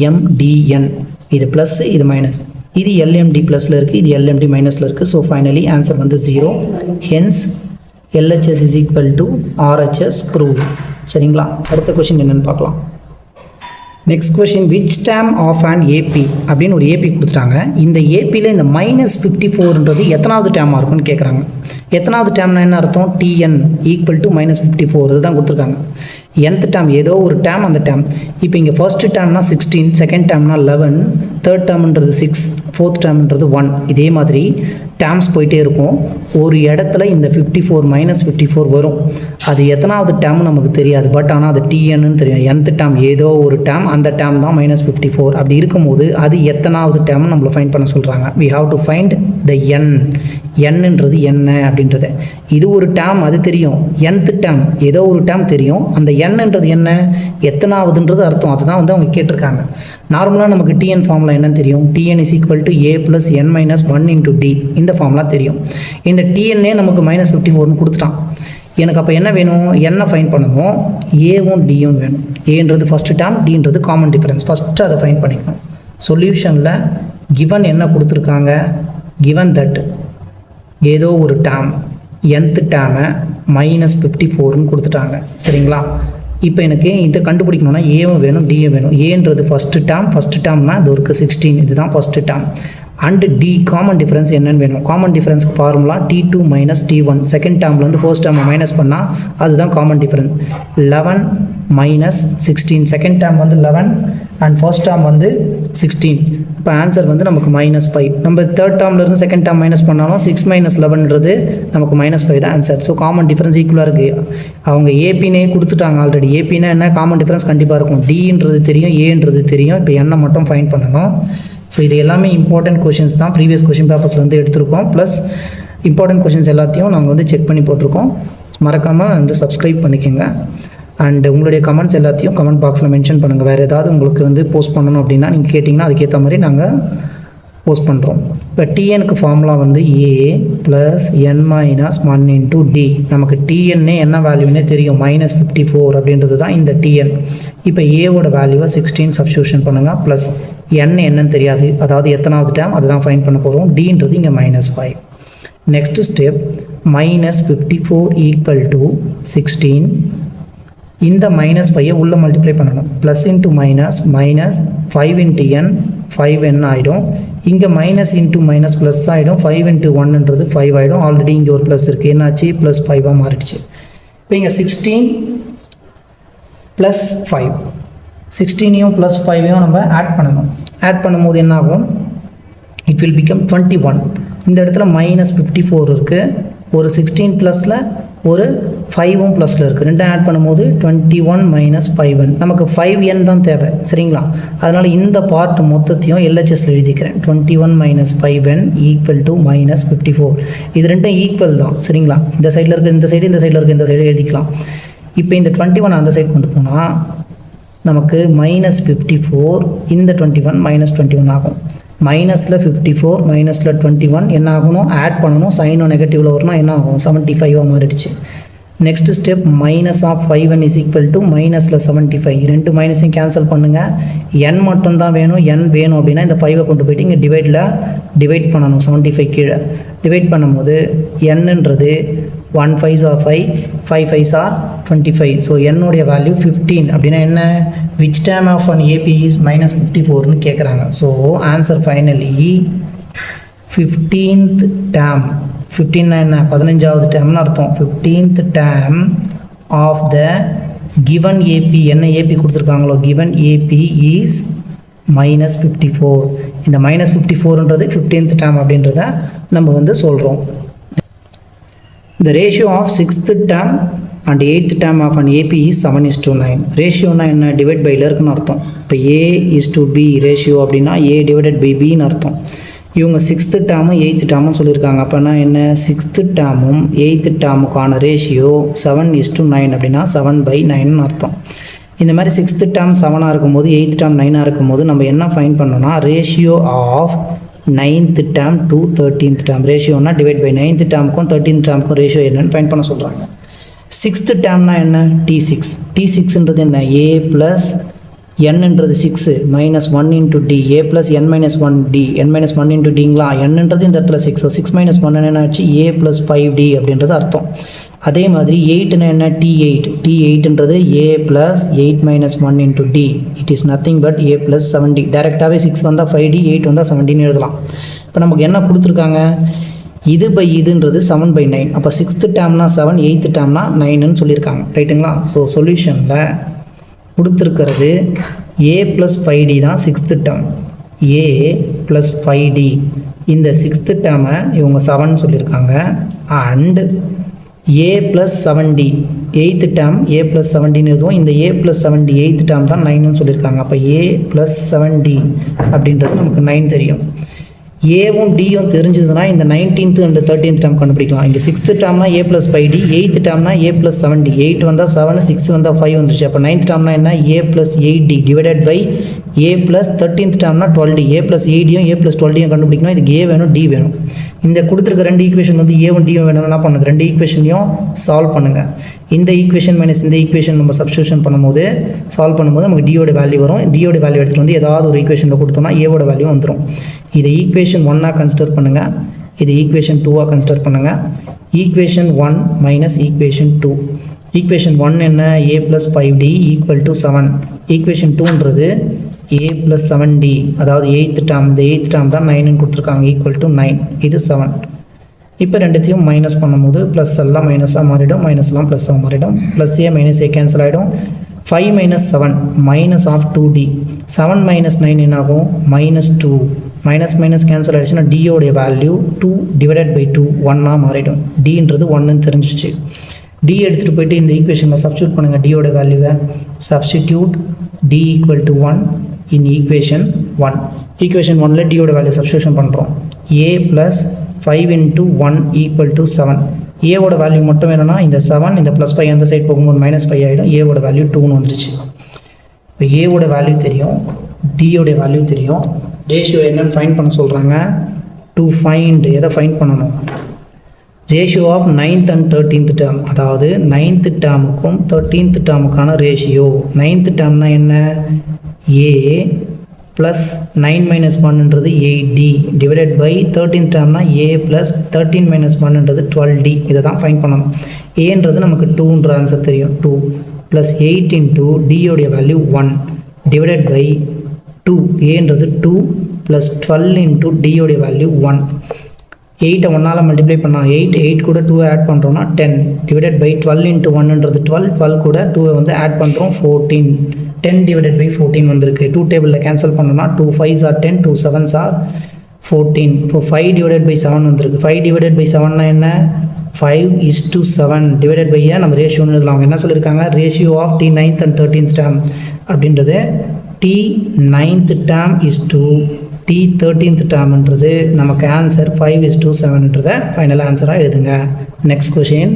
எம்டிஎன் இது ப்ளஸ் இது மைனஸ், இது எல்எம்டி ப்ளஸில் இருக்குது, இது எல்எம்டி மைனஸில் இருக்குது. So finally answer 0. Hence LHS is equal to RHS prove. சரிங்களா? அடுத்த கொஷின் என்னென்னு பார்க்கலாம். Next question, which term of and AP அப்படின்னு ஒரு ஏபி கொடுத்துட்டாங்க. இந்த ஏபியில் இந்த -54ன்றது எத்தனாவது டேமாக இருக்குன்னு கேட்குறாங்க. எத்தனாவது டேம்னா என்ன அர்த்தம்? டிஎன் ஈக்குவல் டு -54 இதுதான் கொடுத்துருக்காங்க. nth டேம் ஏதோ ஒரு டேம், அந்த டேம். இப்போ இங்கே ஃபர்ஸ்ட் டேம்னா 16, செகண்ட் டேம்னா 11, தேர்ட் டேம்ன்றது 6, ஃபோர்த் டேம்ன்றது 1. இதே மாதிரி டேர்ம்ஸ் போயிட்டே இருக்கும். ஒரு இடத்துல இந்த 54 மைனஸ் 54 வரும். அது எத்தனாவது டேர்ம் நமக்கு தெரியாது, பட் ஆனால் அது டிஎன்னு தெரியும். nth டேர்ம் ஏதோ ஒரு டேர்ம், அந்த டேர்ம் தான் மைனஸ் 54. அப்படி இருக்கும்போது அது எத்தனாவது டேர்ம் நம்மளை ஃபைண்ட் பண்ண சொல்கிறாங்க. We have to find the என்னன்றது என்ன அப்படின்றது. இது ஒரு டேர்ம் அது தெரியும், nth டேர்ம் ஏதோ ஒரு டேர்ம் தெரியும், அந்த என்னன்றது என்ன எத்தனாவதுன்றது அர்த்தம். அதுதான் வந்து அவங்க கேட்டிருக்காங்க. நார்மலாக நமக்கு டிஎன் ஃபார்முலா என்னன்னு தெரியும், TN is equal to A plus N minus 1 into D. இந்த ஃபார்முலா தெரியும். இந்த டிஎன்னே நமக்கு மைனஸ் 54 கொடுத்துட்டான். எனக்கு அப்போ என்ன வேணும், என்ன ஃபைன் பண்ணணும், ஏவும் டியும் வேணும். ஏன்றது ஃபஸ்ட்டு டேர்ம், டின்றது காமன் டிஃபரன்ஸ். ஃபஸ்ட்டு அதை ஃபைன் பண்ணிக்கணும். சொல்யூஷனில் கிவன் என்ன கொடுத்துருக்காங்க, கிவன் தட் ஏதோ ஒரு டேர்ம் nth டேர்மை மைனஸ் 54ன்னு கொடுத்துட்டாங்க. சரிங்களா? இப்போ எனக்கு இதை கண்டுபிடிக்கணும்னா ஏவும் வேணும் டியும் வேணும். ஏன்றது ஃபஸ்ட்டு டேர்ம்னா இது ஒரு 16, இதுதான் first term. And D common difference என்னன்னு வேணும். காமன் டிஃபரன்ஸ்க்கு formula T2 minus T1. Second டேர்ம்லேருந்து ஃபர்ஸ்ட் டேர்மை மைனஸ் பண்ணால் அதுதான் common difference. 11 minus 16. Second term வந்து 11 அண்ட் ஃபர்ஸ்ட் டேர்ம் வந்து 16. இப்போ ஆன்சர் வந்து நமக்கு -5. நம்ம தேர்ட் டேர்ம்லேருந்து செகண்ட் டேர்ம் மைனஸ் பண்ணாலும் 6 மைனஸ் 11ன்றது நமக்கு -5 தான் ஆன்சர். ஸோ காமன் டிஃபரன்ஸ் ஈக்குவலாக இருக்குது. அவங்க ஏபினே கொடுத்துட்டாங்க ஆல்ரெடி. ஏபினா என்ன, காமன் டிஃபரன்ஸ் கண்டிப்பாக இருக்கும். டின்றது தெரியும், ஏன்றது தெரியும். இப்போ என்ன மட்டும் ஃபைன் பண்ணணும். ஸோ இது எல்லாமே இம்பார்ட்டன்ட் கொஷின்ஸ் தான், ப்ரீவியஸ் கொஷின் பேப்பர்ஸ்லேருந்து எடுத்திருக்கோம். ப்ளஸ் இம்பார்ட்டன்ட் கொஷின்ஸ் எல்லாத்தையும் நாங்கள் வந்து செக் பண்ணி போட்டிருக்கோம். மறக்காமல் வந்து சப்ஸ்கிரைப் பண்ணிக்கோங்க. அண்ட் உங்களுடைய கமெண்ட்ஸ் எல்லாத்தையும் கமெண்ட் பாக்ஸில் மென்ஷன் பண்ணுங்கள். வேறு ஏதாவது உங்களுக்கு வந்து போஸ்ட் பண்ணணும் அப்படின்னா நீங்கள் கேட்டிங்கன்னா அதுக்கேற்ற மாதிரி நாங்கள் போஸ்ட் பண்ணுறோம். இப்போ டிஎனுக்கு ஃபார்முலா வந்து ஏ plus N minus 1 into D. நமக்கு டிஎன்னே என்ன வேல்யூன்னே தெரியும், -54 அப்படின்றது தான் இந்த டிஎன். இப்போ ஏவோட வேல்யூவை 16 சப்ஸ்டியூஷன் பண்ணுங்கள். ப்ளஸ் என் என்னன்னு தெரியாது, அதாவது எத்தனாவது டேர்ம் அதுதான் ஃபைன் பண்ண போகிறோம். டின்றது இங்கே -5. Next step -54 equal to 16. இந்த -5 உள்ளே மல்டிப்ளை பண்ணணும். Plus into minus 5 into n 5n ஆகிடும். இங்கே மைனஸ் இன்ட்டு மைனஸ் ப்ளஸ் ஆகிடும். 5 இன்ட்டு 1ன்றது 5 ஆகிடும். ஆல்ரெடி இங்கே ஒரு ப்ளஸ் இருக்குது, என்னாச்சு +5 மாறிடுச்சு. இப்போ இங்கே 16 + 5, 16ஐயும் +5ஐயும் நம்ம ஆட் பண்ணணும். ஆட் பண்ணும்போது என்ன ஆகும், இட் வில் பிகம் 21. இந்த இடத்துல -54 இருக்குது, ஒரு 16 ப்ளஸில் ஒரு 5ம் ப்ளஸில் இருக்குது. ரெண்டும் ஆட் பண்ணும்போது 21 - 5n. நமக்கு 5n தான் தேவை. சரிங்களா? அதனால் இந்த பார்ட் மொத்தத்தையும் LHSல எழுதிக்கிறேன். 21 - 5n ஈக்குவல் டு -54. இது ரெண்டும் ஈக்குவல் தான். சரிங்களா? இந்த சைடில் இருக்க இந்த சைடு, இந்த சைடில் இருக்க இந்த சைடு எழுதிக்கலாம். இப்போ இந்த 21 அந்த சைடு கொண்டு போனால் நமக்கு -54, இந்த 21 -21 ஆகும். மைனஸில் 54 மைனஸில் 21 என்ன ஆகணும், ஆட் பண்ணணும். சைனும் நெகட்டிவில் வரணும், என்ன ஆகும் 75 மாறிடுச்சு. Next step -5n is equal to -ல் 75. ரெண்டு மைனஸையும் கேன்சல் பண்ணுங்கள். n மட்டும்தான் வேணும். n வேணும் அப்படின்னா இந்த 5 கொண்டு போய்ட்டு இங்கே டிவைட் பண்ணணும். 75 கீழே டிவைட் பண்ணும்போது nன்றது 1 5s are 5, 5 5s are 25. So என்னுடைய வேல்யூ 15. அப்படின்னா என்ன, which term of an AP is -54ன்னு கேட்குறாங்க. So answer finally 15th term. 15 என்ன, 15வது டேர்ம்னு அர்த்தம். 15th term of the given AP, என்ன ஏபி கொடுத்துருக்காங்களோ கிவன் ஏபி இஸ் -54. இந்த -54ன்றது 15th டேர்ம் அப்படின்றத நம்ம வந்து சொல்கிறோம். The ratio of 6th term and 8th term of an AP is 7:9. ரேஷியோனா என்ன, டிவைட் பையில் இருக்குன்னு அர்த்தம். இப்போ A is to B ratio அப்படின்னா A divided by Bன்னு அர்த்தம். இவங்க 6th டேர்மும் 8th டேர்மும் சொல்லியிருக்காங்க. அப்போனா என்ன, 6th டேர்மும் 8th டேர்முக்கான ரேஷியோ 7:9 அப்படின்னா 7/9ன்னு அர்த்தம். இந்த மாதிரி 6th டேர்ம் 7ஆக இருக்கும்போது 8th டேர்ம் 9ஆக இருக்கும்போது நம்ம என்ன ஃபைன் பண்ணோம்னா, ratio of 9th term to 13th term. ரேஷியோனா டிவைட் பை 9th termக்கும் 13th termக்கும் ரேஷியோ என்னன்னு ஃபைன் பண்ண சொல்கிறாங்க. 6th termனா என்ன, T6. T6ன்றது என்ன, A ப்ளஸ் என்னன்றது 6 -1 into D. A plus n - 1 D, n - 1 into டிங்களா. என்னன்றது இந்த இடத்துல 6. ஸோ 6 - 1 என்ன ஆச்சு, A + 5D அப்படின்றது அர்த்தம். அதே மாதிரி 8னா என்ன, T8. T8ன்றது A plus 8 - 1 into D. It is nothing but A plus 7D. டேரெக்டாகவே 6 வந்தால் 5D, 8 வந்தால் 7Dன்னு எழுதலாம். இப்போ நமக்கு என்ன கொடுத்துருக்காங்க, இது பை இதுன்றது 7/9. அப்போ 6th டேர்ம்னா 7, 8th டேர்ம்னா 9ன்னு சொல்லியிருக்காங்க. ரைட்டுங்களா? ஸோ சொல்யூஷனில் கொடுத்துருக்கிறது A + 5D தான் 6th term. A plus 5D இந்த 6th டேர்மை இவங்க 7 சொல்லியிருக்காங்க. And A plus 7D 8th term A plus 7Dன்னு எழுதுவோம். இந்த ஏ ப்ளஸ் 7D 8th டேர்ம் தான் 9ன்னு சொல்லியிருக்காங்க. அப்போ ஏ ப்ளஸ் 7D அப்படின்றது நமக்கு 9 தெரியும். ஏவும் டியும் தெரிஞ்சதுன்னா இந்த 19th அண்ட் 13th டேர்ம் கண்டுபிடிக்கலாம். இங்கே 6th டேர்ம்னா A plus 5D, 8th டேர்ம்னா A plus 7D, 8 வந்தால் 7, 6 வந்தால் 5 வந்துருச்சு. அப்போ 9th டேர்ம்னா என்ன, A plus 8D divided by A plus 13th டேர்ம்னா 12D. ஏ ப்ளஸ் 8யும் ஏ ப்ளஸ் 12யும் கண்டுபிடிக்கணும். இதுக்கு ஏ வேணும், டி வேணும். இந்த கொடுத்துருக்க ரெண்டு ஈக்குவேஷன் வந்து ஏவும் டியும் வேணும். என்ன பண்ணுது, ரெண்டு ஈக்குவேஷனையும் சால்வ் பண்ணுங்கள். இந்த ஈக்குவேஷன் மைனஸ் இந்த ஈக்குவேஷன் நம்ம சப்ஸ்டியூஷன் பண்ணும்போது சால்வ் பண்ணும்போது நமக்கு டியோட வேல்யூ வரும். டியோட வேல்யூ எடுத்துகிட்டு வந்து ஏதாவது ஒரு ஈக்குவேஷனில் கொடுத்தோம்னா ஏவோட வேல்யூ வந்துடும். இதை ஈக்குவேஷன் 1ஆக கன்சிடர் பண்ணுங்கள், இது ஈக்குவேஷன் 2ஆக கன்சிடர் பண்ணுங்கள். Equation 1 minus equation 2. ஈக்குவேஷன் 1 என்ன, A plus 5D equal to 7. Equation 2ன்றது ஏ ப்ளஸ் 7D, அதாவது 8th டேர்ம், இந்த 8th டேர்ம் தான் 9ன்னு கொடுத்துருக்காங்க, ஈக்குவல் டு 9. இது 7. இப்போ ரெண்டுத்தையும் மைனஸ் பண்ணும்போது ப்ளஸ் எல்லாம் மைனஸாக மாறிடும், மைனஸ்லாம் ப்ளஸ்ஸாக மாறிடும். Plus A minus A cancel ஆகிடும். 5 minus 7 minus of 2D. 7 minus 9 என்னாகும், மைனஸ் 2. மைனஸ் மைனஸ் கேன்சல் ஆகிடுச்சுன்னா டியோடைய வேல்யூ 2 டிவைடட் பை 2 1ஆக மாறிடும். டின்றது 1ன்னு தெரிஞ்சிச்சு. டி எடுத்துகிட்டு போயிட்டு இந்த ஈக்குவேஷனில் சப்ஸ்டியூட் பண்ணுங்கள். டியோட வேல்யூவை substitute D equal to 1 in equation 1. Equation 1ல் டியோட வேல்யூ சப்ஸ்டியூஷன் பண்ணுறோம். A plus 5 into 1 equal to 7. ஏவோட வேல்யூ மட்டும் வேணும்னா இந்த 7 இந்த ப்ளஸ் 5 அந்த சைட் போகும்போது மைனஸ் 5 ஆகிடும். ஏவோட வேல்யூ 2ன்னு வந்துருச்சு. இப்போ ஏவோட வேல்யூ தெரியும், டியோட வேல்யூ தெரியும். ரேஷியோ என்னன்னு ஃபைண்ட் பண்ண சொல்கிறாங்க. டு ஃபைண்ட் எதை ஃபைண்ட் பண்ணணும், ratio of 9th and 13th term, அதாவது 9th டேர்முக்கும் 13th டேர்முக்கான ரேஷியோ. 9th டேர்ம்னா என்ன, ஏ ப்ளஸ் 9 மைனஸ் 1ன்றது 8D டிவைடட் பை 13th டேர்ம்னா ஏ ப்ளஸ் 13 மைனஸ் 1ன்றது 12D. இதை தான் ஃபைண்ட் பண்ணணும். ஏன்றது நமக்கு 2ன்ற ஆன்சர் தெரியும். 2 ப்ளஸ் 8 இன்ட்டு டியோடைய வேல்யூ 1 டிவைடட் பை 2. ஏன்றது 2 ப்ளஸ் 12 இன்ட்டு டியோடைய வேல்யூ 1. 8 1ஆல் மல்டிப்ளை பண்ணால் 8 கூட 2 ஆட் பண்ணுறோன்னா 10 டிவைடட் பை 12 இன்ட்டு 1ன்றது 12 கூட 2 வந்து ஆட் பண்ணுறோம் 14. 10 டிவைடட் பை 14 வந்திருக்கு. 2 டேபிளில் கேன்சல் பண்ணோன்னா 2 5s are 10, 2 7s are 14. இப்போ 5 டிவைடட் பை 7 வந்திருக்கு. 5 டிவைடட் பை 7னா என்ன, 5:7 டிவைடட் பை நம்ம ரேஷியோன்னு எழுதலாம். அவங்க என்ன சொல்லியிருக்காங்க, ratio of the 9th and 13th term அப்படின்றது the 9th term is to the 13th டேர்ம்ன்றது நமக்கு ஆன்சர் 5:7ன்றதை ஃபைனல் ஆன்சராக எழுதுங்க. Next question.